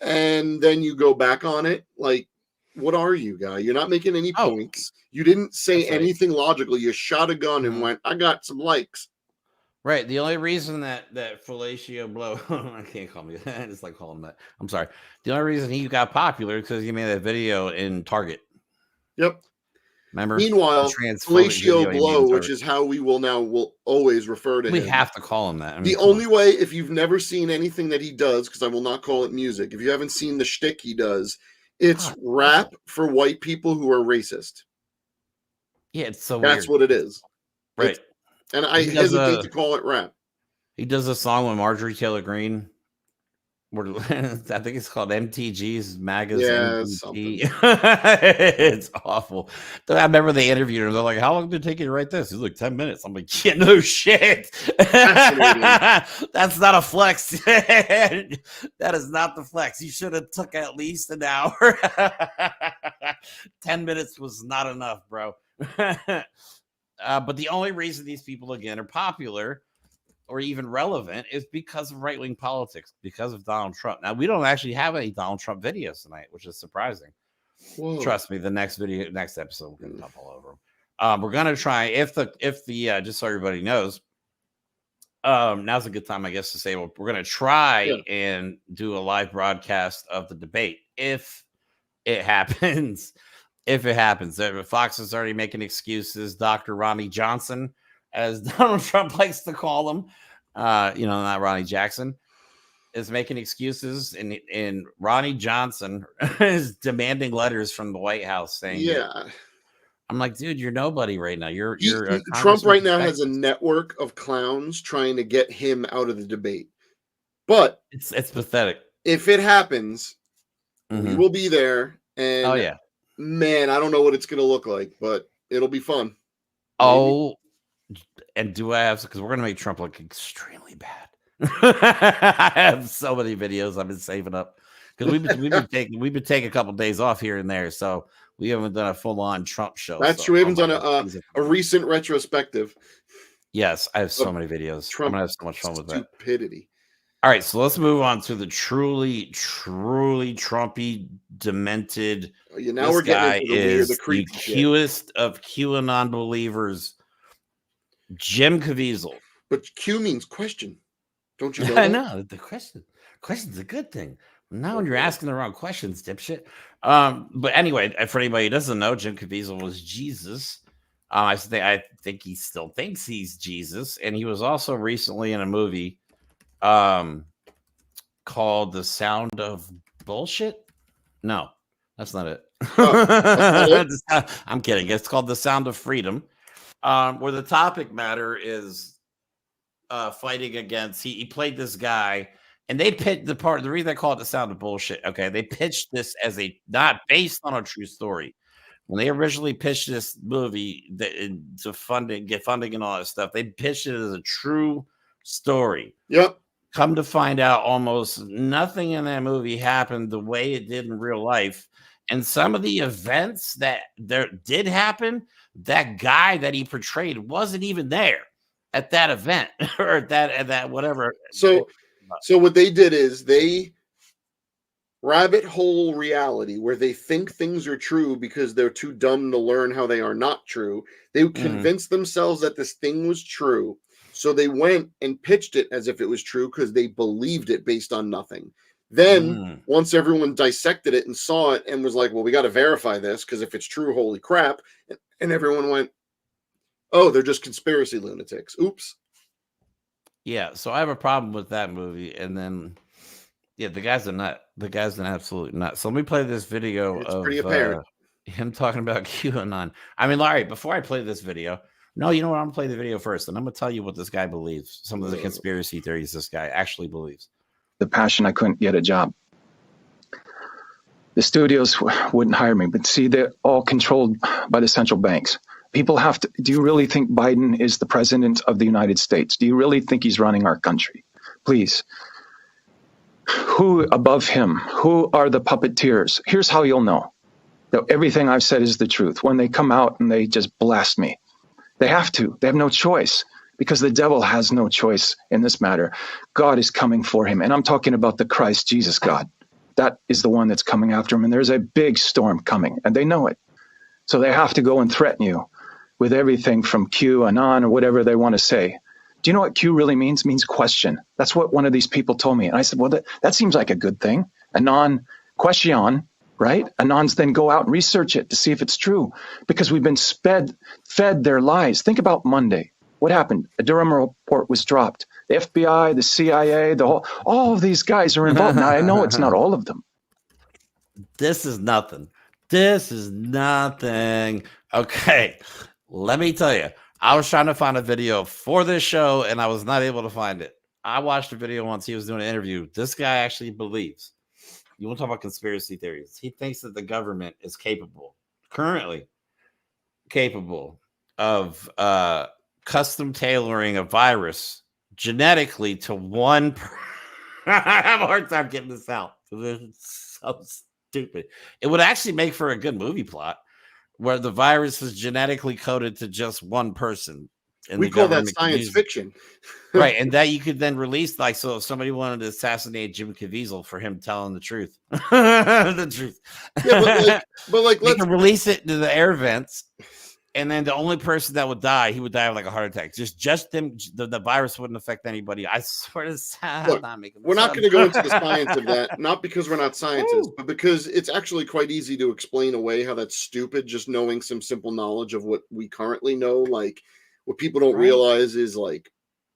And then you go back on it. Like, what are you, guy? You're not making any points. You didn't say anything logical. You shot a gun and went, I got some likes. Right. The only reason that Fellatio Blow, I can't call me. I just like calling him that. I'm sorry. The only reason he got popular because he made that video in Target. Yep. Remember? Meanwhile, Fellatio Blow, which is how we will always refer to him. We have to call him that. I mean, the only way, if you've never seen anything that he does, because I will not call it music, if you haven't seen the shtick he does, it's rap for white people who are racist. Yeah, it's so That's weird. what it is. Right. And I hesitate to call it rap. He does a song with Marjorie Taylor Greene. I think it's called MTG's magazine. It's awful. I remember they interviewed him. They're like, "How long did it take you to write this?" He's like, 10 minutes. I'm like, "Yeah, no shit." That's not a flex. That is not the flex. You should have took at least an hour. 10 minutes was not enough, bro. But the only reason these people again are popular or even relevant is because of right-wing politics, because of Donald Trump. Now, we don't actually have any Donald Trump videos tonight, which is surprising. Whoa. Trust me, the next episode, we're going to dump all over them. We're going to try, if the just so everybody knows, now's a good time, I guess, to say, well, we're going to try and do a live broadcast of the debate if it happens. If it happens. Fox is already making excuses. Dr. Ronnie Johnson, as Donald Trump likes to call him, not Ronnie Jackson, is making excuses, and Ronnie Johnson is demanding letters from the White House saying, I'm like, dude, you're nobody right now. You're Trump right now has a network of clowns trying to get him out of the debate. But it's pathetic. If it happens, we will be there. And man, I don't know what it's going to look like, but it'll be fun. Oh, and do I have, because we're going to make Trump look extremely bad. I have so many videos I've been saving up because we've been taking a couple of days off here and there, so we haven't done a full-on Trump show. That's true. We haven't done a recent retrospective. Yes, I have so many videos. I'm gonna have so much fun with that. Stupidity. All right, so let's move on to the truly Trumpy, demented. Now we're getting into the Qest of QAnon believers, Jim Caviezel. But Q means question. Don't you know? I know the question's a good thing. Not when you're asking the wrong questions, dipshit. But anyway, for anybody who doesn't know, Jim Caviezel was Jesus. I think he still thinks he's Jesus, and he was also recently in a movie called The Sound of Bullshit. No, that's not it. I'm kidding. It's called The Sound of Freedom, where the topic matter is fighting against. He played this guy, and they pitched the reason I call it The Sound of Bullshit. Okay, they pitched this as not based on a true story. When they originally pitched this movie to get funding and all that stuff, they pitched it as a true story. Yep. Come to find out, almost nothing in that movie happened the way it did in real life. And some of the events that there did happen, that guy that he portrayed wasn't even there at that event or at that whatever. So what they did is they rabbit hole reality where they think things are true because they're too dumb to learn how they are not true. They convinced themselves that this thing was true. So they went and pitched it as if it was true because they believed it based on nothing. Then once everyone dissected it and saw it and was like, well, we got to verify this because if it's true, holy crap. And everyone went, oh, they're just conspiracy lunatics. Oops. Yeah. So I have a problem with that movie. And then, the guy's a nut. The guy's an absolute nut. So let me play this video of pretty apparent. Him talking about QAnon. I mean, Larry, before I play this video, no, you know what? I'm going to play the video first, and I'm going to tell you what this guy believes. Some of the conspiracy theories this guy actually believes. The passion, I couldn't get a job. The studios wouldn't hire me, but see, they're all controlled by the central banks. People have to, do you really think Biden is the president of the United States? Do you really think he's running our country? Please. Who above him? Who are the puppeteers? Here's how you'll know that everything I've said is the truth. When they come out and they just blast me. They have to. They have no choice because the devil has no choice in this matter. God is coming for him. And I'm talking about the Christ Jesus God. That is the one that's coming after him. And there's a big storm coming and they know it. So they have to go and threaten you with everything from Q and on or whatever they want to say. Do you know what Q really means? It means question. That's what one of these people told me. And I said, well, that seems like a good thing. A non-question right? Anons then go out and research it to see if it's true because we've been fed their lies. Think about Monday. What happened? A Durham report was dropped. The FBI, the CIA, all of these guys are involved. Now, I know it's not all of them. This is nothing. This is nothing. Okay, let me tell you. I was trying to find a video for this show, and I was not able to find it. I watched a video once. He was doing an interview. This guy actually believes. You want to talk about conspiracy theories? He thinks that the government is currently capable of custom tailoring a virus genetically to one. I have a hard time getting this out. It's so stupid. It would actually make for a good movie plot where the virus is genetically coded to just one person. We call that science fiction. Right. And that you could then release, like, so if somebody wanted to assassinate Jim Caviezel for him telling the truth, the truth. Yeah, but let's release it to the air vents. And then the only person that would die, he would die of like a heart attack. Just them. The virus wouldn't affect anybody. I swear to God, look, we're not going to go into the science of that, not because we're not scientists, but because it's actually quite easy to explain away how that's stupid, just knowing some simple knowledge of what we currently know. Like, what people don't realize is, like,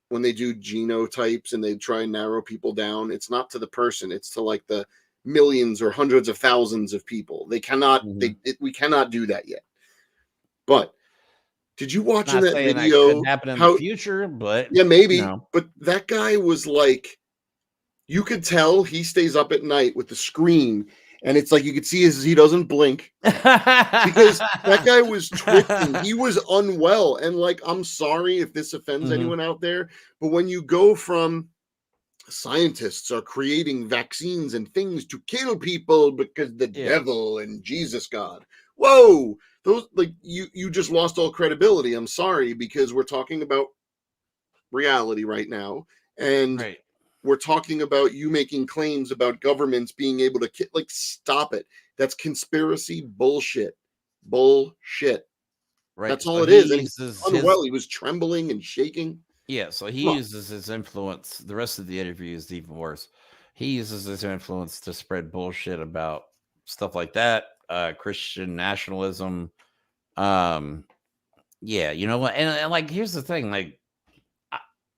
when they do genotypes and they try and narrow people down, it's not to the person, it's to like the millions or hundreds of thousands of people. They cannot, we cannot do that yet. But did you watch in that video that could happen in the future? But yeah, maybe. No. But that guy was like, you could tell he stays up at night with the screen, and it's like you could see he doesn't blink because that guy was twisting. He was unwell, and like, I'm sorry if this offends anyone out there, but when you go from scientists are creating vaccines and things to kill people because the devil and Jesus God, whoa. Those, like, you just lost all credibility. I'm sorry, because we're talking about reality right now, and we're talking about you making claims about governments being able to like, stop it. That's conspiracy bullshit. Bullshit. Right. That's all it is. And he's unwell. He was trembling and shaking. Yeah, so he uses his influence. The rest of the interview is even worse. He uses his influence to spread bullshit about stuff like that. Christian nationalism. Yeah, you know what? And like, here's the thing, like,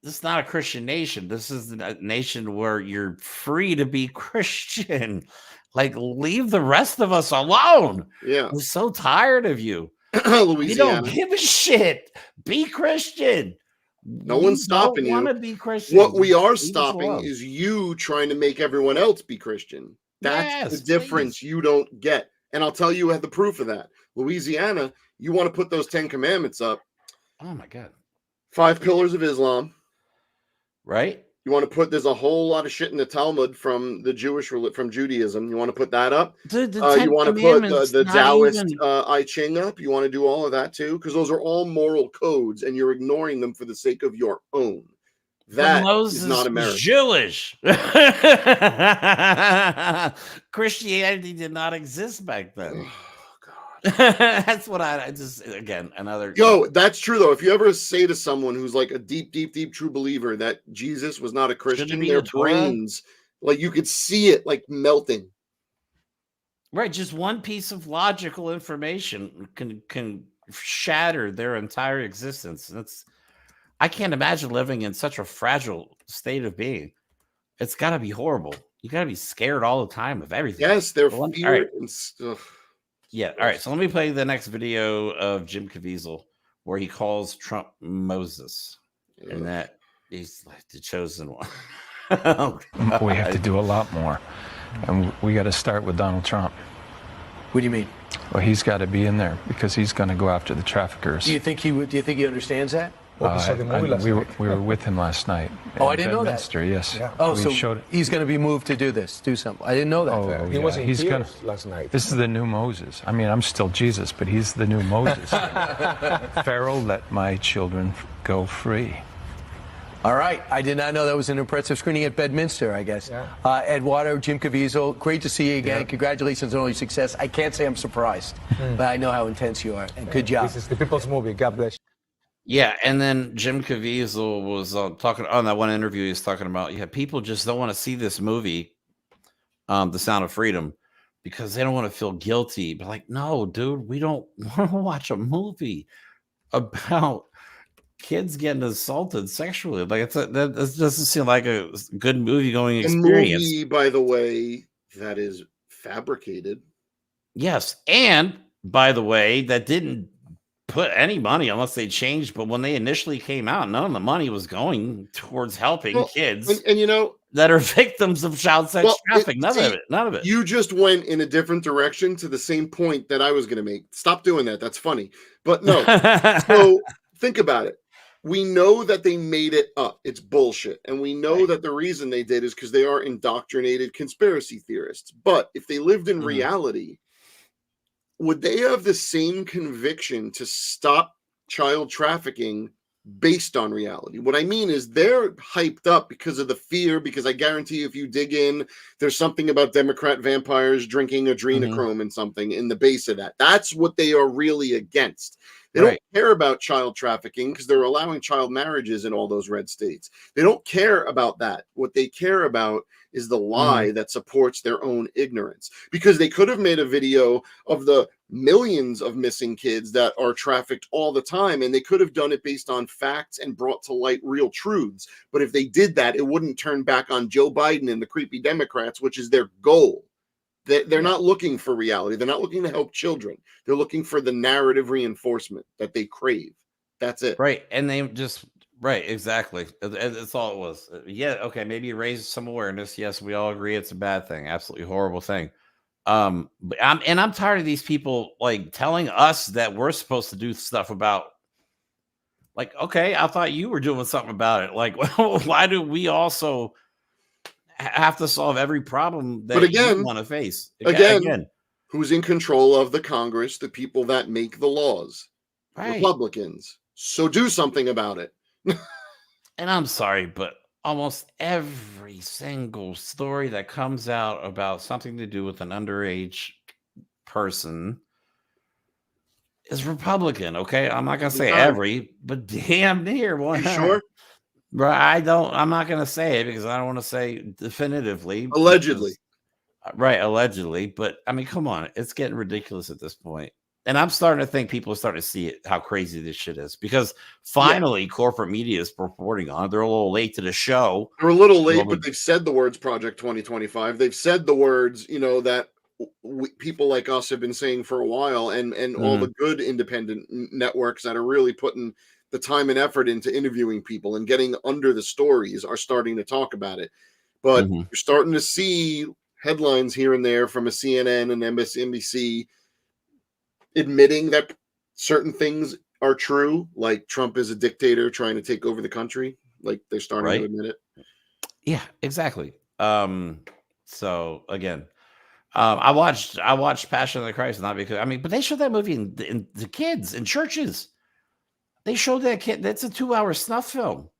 this is not a Christian nation. This is a nation where you're free to be Christian. Like, leave the rest of us alone. Yeah. We're so tired of you. Louisiana. You don't give a shit. Be Christian. No one's stopping you. Want to be Christian. What we are stopping is you trying to make everyone else be Christian. That's the difference you don't get. And I'll tell you, I have the proof of that. Louisiana, you want to put those 10 commandments up. Oh my God. 5 pillars of Islam. Right. You want to put, there's a whole lot of shit in the Talmud from the from Judaism. You want to put that up. You want to put the Taoist I Ching up. You want to do all of that too, because those are all moral codes, and you're ignoring them for the sake of your own. That is not American. Jewish. Christianity did not exist back then. That's what I just, again, another. Yo, that's true though. If you ever say to someone who's like a deep true believer that Jesus was not a Christian, their brains, like, you could see it like melting. Right, just one piece of logical information can shatter their entire existence. That's, I can't imagine living in such a fragile state of being. It's got to be horrible. You got to be scared all the time of everything. Yes, they're fear and stuff. Yeah. All right. So let me play the next video of Jim Caviezel where he calls Trump Moses, and that he's like the chosen one. We have to do a lot more, and we got to start with Donald Trump. What do you mean? Well, he's got to be in there because he's going to go after the traffickers. Do you think he would? Do you think he understands that? We were with him last night. Oh, I didn't know that. Yes. Yeah. Oh, so he's going to be moved to do something. I didn't know that. Oh, he was in tears last night. This is the new Moses. I mean, I'm still Jesus, but he's the new Moses. Pharaoh, let my children go free. All right. I did not know that was an impressive screening at Bedminster, I guess. Yeah. Eduardo, Jim Caviezel, great to see you again. Yeah. Congratulations on all your success. I can't say I'm surprised, but I know how intense you are. And good job. This is the people's movie. God bless you. Yeah, and then Jim Caviezel was talking on that one interview. He was talking about, people just don't want to see this movie, The Sound of Freedom, because they don't want to feel guilty. But like, no, dude, we don't want to watch a movie about kids getting assaulted sexually. Like that doesn't seem like a good movie going experience. A movie, by the way, that is fabricated. Yes, and by the way, that didn't put any money unless they changed. But when they initially came out, none of the money was going towards helping kids and you know that are victims of child sex trafficking. None of it. You just went in a different direction to the same point that I was going to make. Stop doing that. That's funny. But no. So think about it. We know that they made it up. It's bullshit. And we know that the reason they did is because they are indoctrinated conspiracy theorists. But if they lived in reality, would they have the same conviction to stop child trafficking based on reality? What I mean is they're hyped up because of the fear, because I guarantee you, if you dig in, there's something about Democrat vampires drinking adrenochrome and something in the base of that. That's what they are really against. They don't care about child trafficking because they're allowing child marriages in all those red states. They don't care about that. What they care about is the lie that supports their own ignorance, because they could have made a video of the millions of missing kids that are trafficked all the time, and they could have done it based on facts and brought to light real truths. But if they did that, it wouldn't turn back on Joe Biden and the creepy Democrats, which is their goal. They're not looking for reality. They're not looking to help children. They're looking for the narrative reinforcement that they crave. That's it. Right. And they just, exactly. That's all it was. Yeah. Okay. Maybe raise some awareness. Yes. We all agree it's a bad thing. Absolutely horrible thing. But I'm tired of these people like telling us that we're supposed to do stuff about, like, okay, I thought you were doing something about it. Like, why do we also have to solve every problem that you want to face? Again, who's in control of the Congress? The people that make the laws, Republicans. So do something about it. And I'm sorry, but almost every single story that comes out about something to do with an underage person is Republican. Okay, I'm not gonna say every, but damn near one. You sure? Right, I'm not gonna say it because I don't want to say definitively. Allegedly. Right, allegedly. But I mean, come on, it's getting ridiculous at this point. And I'm starting to think people are starting to see it, how crazy this shit is, because finally corporate media is reporting on it. They're a little late to the show. They're a little late, but they've said the words Project 2025. They've said the words, that people like us have been saying for a while, and all the good independent networks that are really putting the time and effort into interviewing people and getting under the stories are starting to talk about it. But you're starting to see headlines here and there from a CNN and MSNBC admitting that certain things are true, like Trump is a dictator trying to take over the country. Like they're starting to admit it. Yeah, exactly. So again, I watched Passion of the Christ, not because but they showed that movie in the kids in churches. They showed that kid. That's a 2-hour snuff film.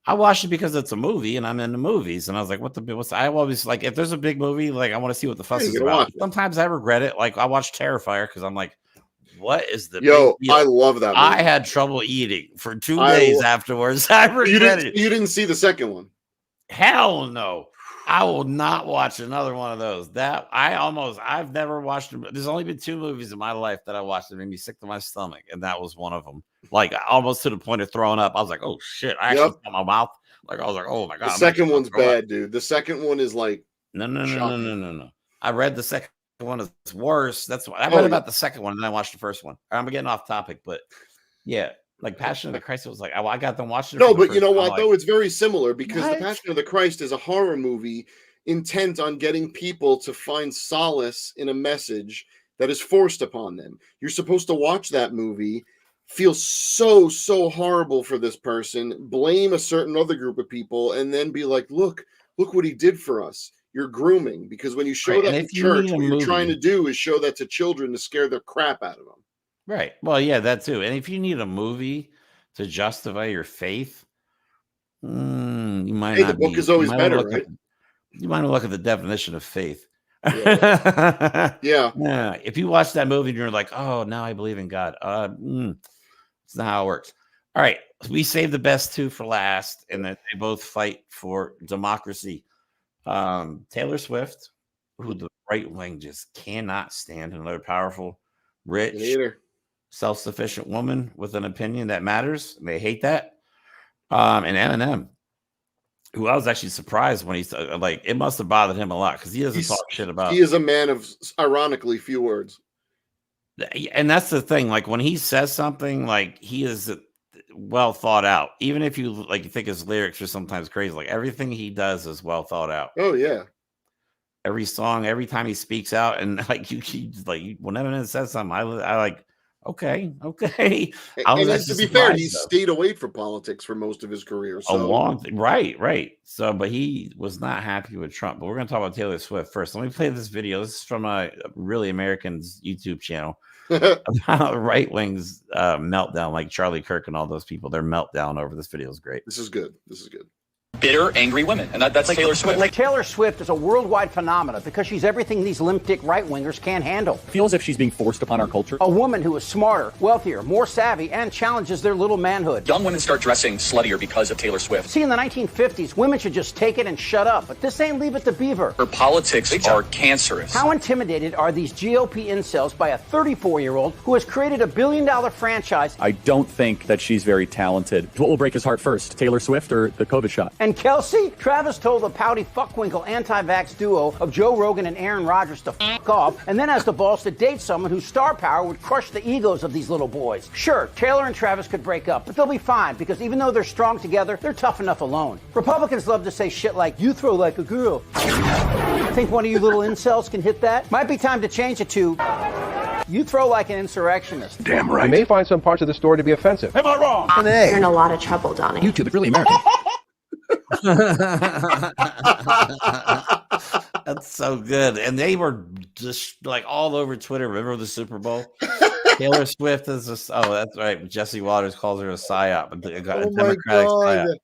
I watched it because it's a movie and I'm into movies. And I was like, I always like, if there's a big movie, like I want to see what the fuss is about. Sometimes I regret it. Like I watched Terrifier because I'm like, what is the big deal? I love that movie. I had trouble eating for 2 days afterwards. I regret it. You didn't see the second one? Hell no. I will not watch another one of those. I've never watched them. There's only been 2 movies in my life that I watched that made me sick to my stomach, and that was one of them. Like almost to the point of throwing up. I was like, oh shit. I actually got my mouth. Like I was like, oh my God. The second one's bad, dude. The second one is like no. I read the second one is worse. That's what I read about the second one, and then I watched the first one. I'm getting off topic, but yeah. Like Passion of the Christ was like, I got them watching it. No, but you know what, though? It's very similar because the Passion of the Christ is a horror movie intent on getting people to find solace in a message that is forced upon them. You're supposed to watch that movie, feel so horrible for this person, blame a certain other group of people, and then be like, look what he did for us. You're grooming, because when you show that in church, what you're trying to do is show that to children to scare the crap out of them. Right. Well, yeah, that too. And if you need a movie to justify your faith, you might not. The book is always better, right? You might look at the definition of faith. Yeah. If you watch that movie and you're like, oh, now I believe in God. It's not how it works. All right. We saved the best 2 for last, and that they both fight for democracy. Taylor Swift, who the right wing just cannot stand, another powerful, rich, self-sufficient woman with an opinion that matters. They hate that. And Eminem, who I was actually surprised when he's like, it must have bothered him a lot because he doesn't talk shit about. He is a man of ironically few words. And that's the thing. Like when he says something, like he is well thought out. Even if you like, you think his lyrics are sometimes crazy. Like everything he does is well thought out. Oh yeah. Every song, every time he speaks out, and like you like when Eminem says something, I like. Okay. And to be fair, he stayed away from politics for most of his career. So. A long right. So, but he was not happy with Trump. But we're going to talk about Taylor Swift first. Let me play this video. This is from a Really Americans YouTube channel about right wing's meltdown, like Charlie Kirk and all those people. Their meltdown over this video is great. This is good. Bitter, angry women, and that's like, Taylor Swift. Like Taylor Swift is a worldwide phenomenon because she's everything these limp dick right-wingers can't handle. Feels as if she's being forced upon our culture. A woman who is smarter, wealthier, more savvy, and challenges their little manhood. Young women start dressing sluttier because of Taylor Swift. See, in the 1950s, women should just take it and shut up, but this ain't Leave It to Beaver. Her politics are cancerous. How intimidated are these GOP incels by a 34-year-old who has created a billion-dollar franchise? I don't think that she's very talented. What will break his heart first, Taylor Swift or the COVID shot? And Kelsey? Travis told the pouty fuckwinkle anti-vax duo of Joe Rogan and Aaron Rodgers to fuck off, and then has the balls to date someone whose star power would crush the egos of these little boys. Sure, Taylor and Travis could break up, but they'll be fine because even though they're strong together, they're tough enough alone. Republicans love to say shit like, you throw like a girl. Think one of you little incels can hit that? Might be time to change it to, you throw like an insurrectionist. Damn right. You may find some parts of the story to be offensive. Am I wrong? You're in a lot of trouble, Donnie. YouTube, it's Really American. That's so good. And they were just like all over Twitter. Remember the Super Bowl? Taylor Swift is that's right. Jesse Waters calls her a psyop, a Democratic psyop.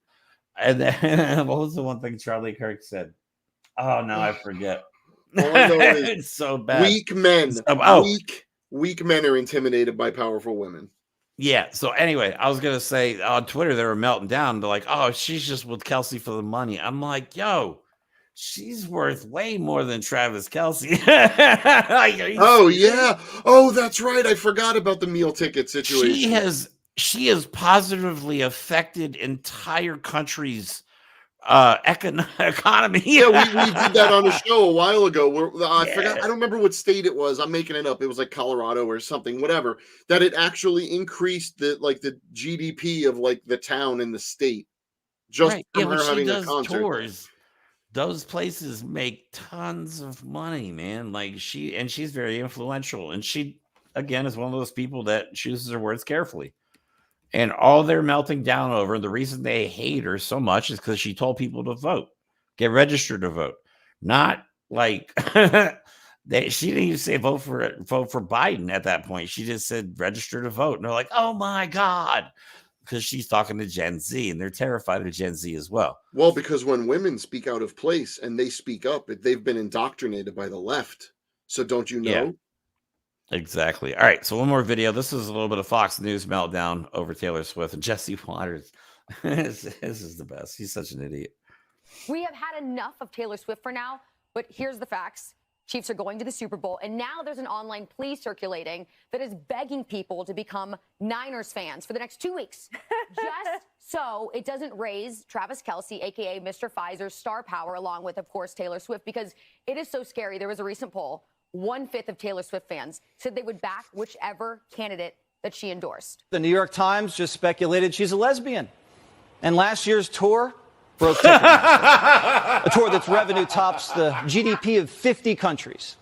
And then what was the one thing Charlie Kirk said? Oh no, I forget. It's so bad. Weak men. Weak men are intimidated by powerful women. Yeah. So anyway, I was gonna say on Twitter they were melting down. They're like, "Oh, she's just with Kelsey for the money." I'm like, "Yo, she's worth way more than Travis Kelsey." Oh yeah. Oh, that's right. I forgot about the meal ticket situation. She has positively affected entire countries' economy. Yeah, we did that on a show a while ago. I forgot. I don't remember what state it was. I'm making it up. It was like Colorado or something. Whatever. That it actually increased the GDP of like the town and the state just from her having a concert. Tours, those places make tons of money, man. Like she's very influential, and she again is one of those people that chooses her words carefully. And all they're melting down over, the reason they hate her so much is because she told people to vote, get registered to vote. Not like she didn't even say vote for Biden at that point. She just said register to vote. And they're like, oh my God, because she's talking to Gen Z and they're terrified of Gen Z as well. Well, because when women speak out of place and they speak up, they've been indoctrinated by the left. So don't you know? Yeah. Exactly. All right. So one more video. This is a little bit of Fox News meltdown over Taylor Swift and Jesse Waters. This is the best. He's such an idiot. We have had enough of Taylor Swift for now, but here's the facts. Chiefs are going to the Super Bowl, and now there's an online plea circulating that is begging people to become Niners fans for the next 2 weeks. Just so it doesn't raise Travis Kelsey, a.k.a. Mr. Pfizer's star power, along with, of course, Taylor Swift, because it is so scary. There was a recent poll. 1/5 of Taylor Swift fans said they would back whichever candidate that she endorsed. The New York Times just speculated she's a lesbian. And last year's tour broke Ticketmaster. A tour that's revenue tops the GDP of 50 countries.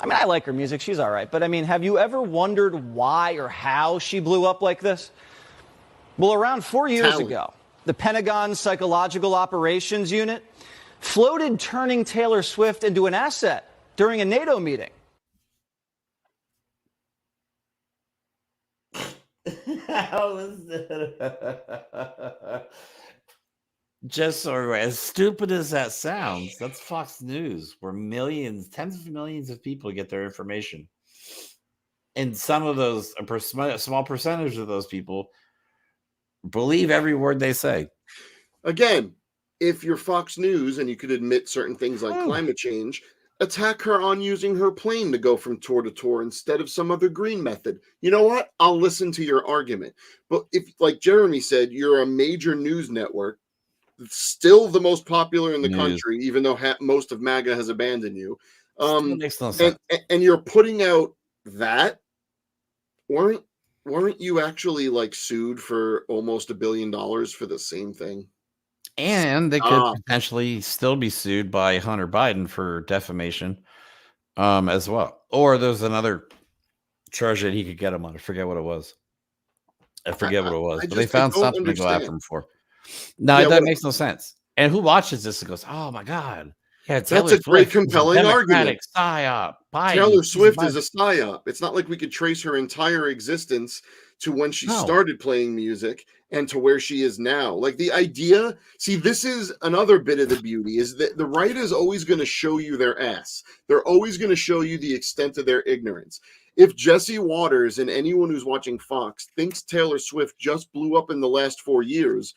I mean, I like her music. She's all right. But, I mean, have you ever wondered why or how she blew up like this? Well, around 4 years ago, the Pentagon's Psychological Operations Unit floated turning Taylor Swift into an asset during a NATO meeting. How is that? Just so as stupid as that sounds, that's Fox News, where millions, tens of millions of people get their information. And some of those, a small percentage of those people believe every word they say. Again, if you're Fox News and you could admit certain things like climate change, attack her on using her plane to go from tour to tour instead of some other green method. You know what? I'll listen to your argument. But if, like Jeremy said, you're a major news network, still the most popular in the country, even though most of MAGA has abandoned you. Makes no sense. And you're putting out that. Weren't you actually like sued for almost $1 billion for the same thing? And they could potentially still be sued by Hunter Biden for defamation as well. Or there's another charge that he could get him on. I forget what it was. But they found something to go after him for. No, that makes no sense. And who watches this and goes, "Oh my God, yeah, that's a great compelling argument." Psyop. Taylor Swift is a psyop. It's not like we could trace her entire existence to when she started playing music and to where she is now. Like the idea, see, this is another bit of the beauty, is that the right is always going to show you their ass. They're always going to show you the extent of their ignorance. If Jesse Waters and anyone who's watching Fox thinks Taylor Swift just blew up in the last 4 years,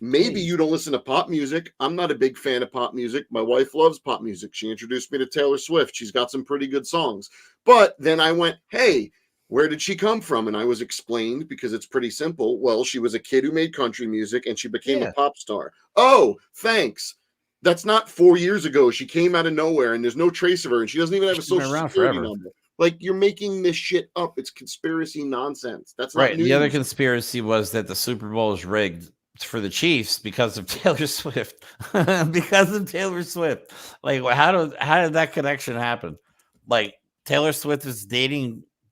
maybe you don't listen to pop music. I'm not a big fan of pop music. My wife loves pop music. She introduced me to Taylor Swift. She's got some pretty good songs. But then I went, hey, where did she come from? And I was explained, because it's pretty simple. Well, she was a kid who made country music and she became a pop star. Oh, thanks. That's not 4 years ago. She came out of nowhere and there's no trace of her and she doesn't even have a social security number. Like, you're making this shit up. It's conspiracy nonsense. That's not right. news. The other conspiracy was that the Super Bowl is rigged for the Chiefs because of Taylor Swift. Because of Taylor Swift. Like, how did that connection happen? Like, Taylor Swift is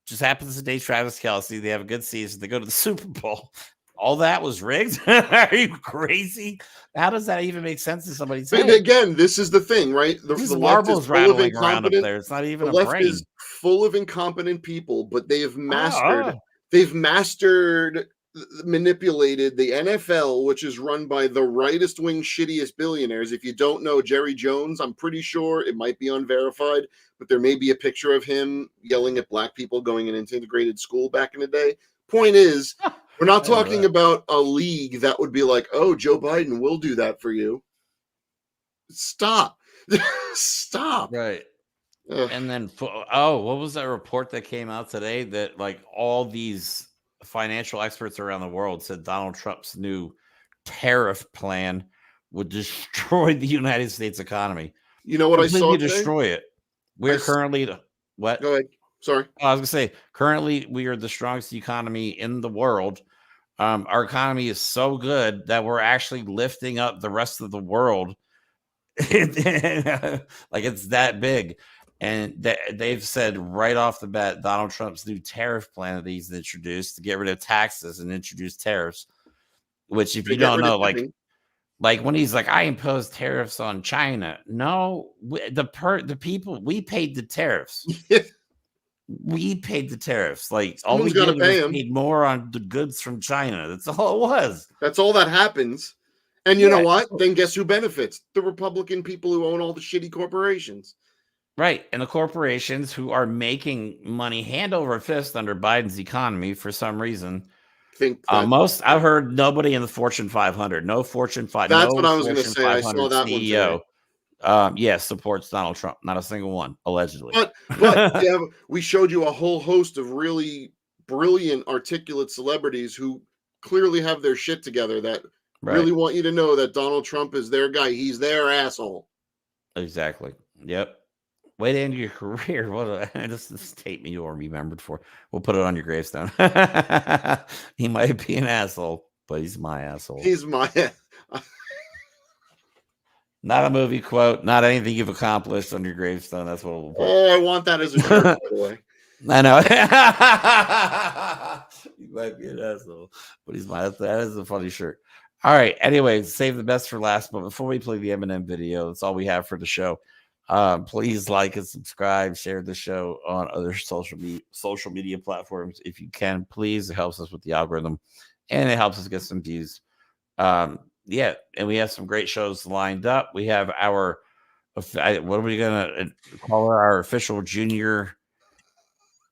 just happens to date Travis Kelce. They have a good season. They go to the Super Bowl. All that was rigged? Are you crazy? How does that even make sense to somebody? But again, this is the thing, right? The marbles rattling around up there. It's not even the a left brain. is full of incompetent people, but they have mastered. They've mastered, manipulated the NFL, which is run by the rightest wing, shittiest billionaires. If you don't know Jerry Jones, I'm pretty sure, it might be unverified, but there may be a picture of him yelling at black people going in an integrated school back in the day. Point is, we're not talking about a league that would be like, oh, Joe Biden will do that for you. Stop. Stop. Right. And then, what was that report that came out today that like all these financial experts around the world said Donald Trump's new tariff plan would destroy the United States economy? You know what I saw today? Destroy it. We're currently what? Go ahead. Sorry. I was gonna say, currently we are the strongest economy in the world. Our economy is so good that we're actually lifting up the rest of the world. Like, it's that big. And they've said right off the bat, Donald Trump's new tariff plan that he's introduced to get rid of taxes and introduce tariffs, which, if you don't know, like when he's like, I impose tariffs on China. No, the people, we paid the tariffs. We paid the tariffs. Like, all we did was paid more on the goods from China. That's all it was. That's all that happens. And you know what? Then guess who benefits? The Republican people who own all the shitty corporations. Right. And the corporations who are making money hand over fist under Biden's economy for some reason. I've heard nobody in the Fortune 500, no Fortune 500. That's what I was going to say. I saw that CEO. Supports Donald Trump. Not a single one, allegedly. But we showed you a whole host of really brilliant, articulate celebrities who clearly have their shit together that really want you to know that Donald Trump is their guy. He's their asshole. Exactly. Yep. Way to end your career. This statement you'll be remembered for. We'll put it on your gravestone. He might be an asshole, but he's my asshole. He's my Not a movie quote, not anything you've accomplished on your gravestone. That's what we'll put. Oh, I want that as a shirt, by the way. I know. He might be an asshole, but he's my. That is a funny shirt. All right. Anyways, save the best for last. But before we play the Eminem video, that's all we have for the show. Please like and subscribe, share the show on other social media platforms if you can. Please, it helps us with the algorithm, and it helps us get some views. And we have some great shows lined up. We have our what are we gonna call her? Our official junior.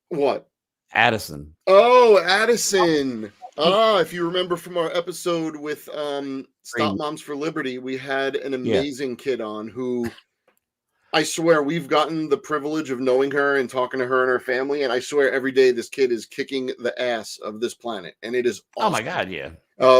What? Addison. Oh, Addison. If you remember from our episode with Stop Moms for Liberty, we had an amazing kid on who I swear we've gotten the privilege of knowing her and talking to her and her family, and I swear every day this kid is kicking the ass of this planet, and it is awesome. Oh my God, yeah.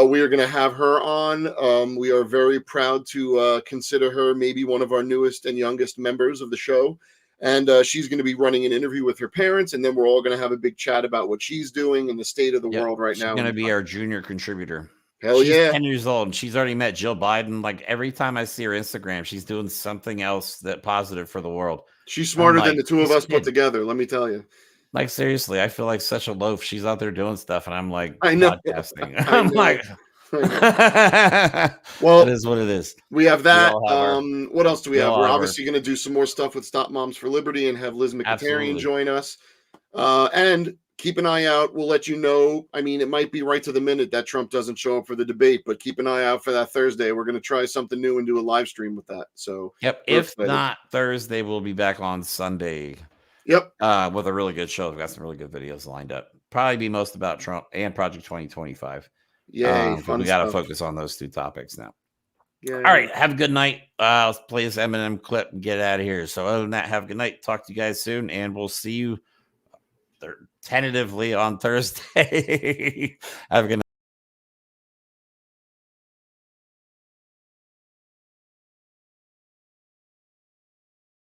We are going to have her on. We are very proud to consider her maybe one of our newest and youngest members of the show. And she's going to be running an interview with her parents, and then we're all going to have a big chat about what she's doing and the state of the world right now. She's going to be our junior contributor. Hell she's yeah. 10 years old, and she's already met Jill Biden. Like, every time I see her Instagram, she's doing something else that positive for the world. She's smarter than the two of us put together, let me tell you. Like, seriously, I feel like such a loaf. She's out there doing stuff, and I'm like, I know. podcasting. I'm like, well, it is what it is. We have that. What else do we have? We're have obviously going to do some more stuff with Stop Moms for Liberty and have Liz McIntyre join us. And keep an eye out. We'll let you know. I mean, it might be right to the minute that Trump doesn't show up for the debate, but keep an eye out for that Thursday. We're going to try something new and do a live stream with that. So, yep. If not Thursday, we'll be back on Sunday. Yep. With a really good show. We've got some really good videos lined up. Probably be most about Trump and Project 2025. Yay. We got to focus on those two topics now. Yeah. All right. Have a good night. Let's play this Eminem clip and get out of here. So other than that, have a good night. Talk to you guys soon, and we'll see you tentatively on Thursday. Have a good night.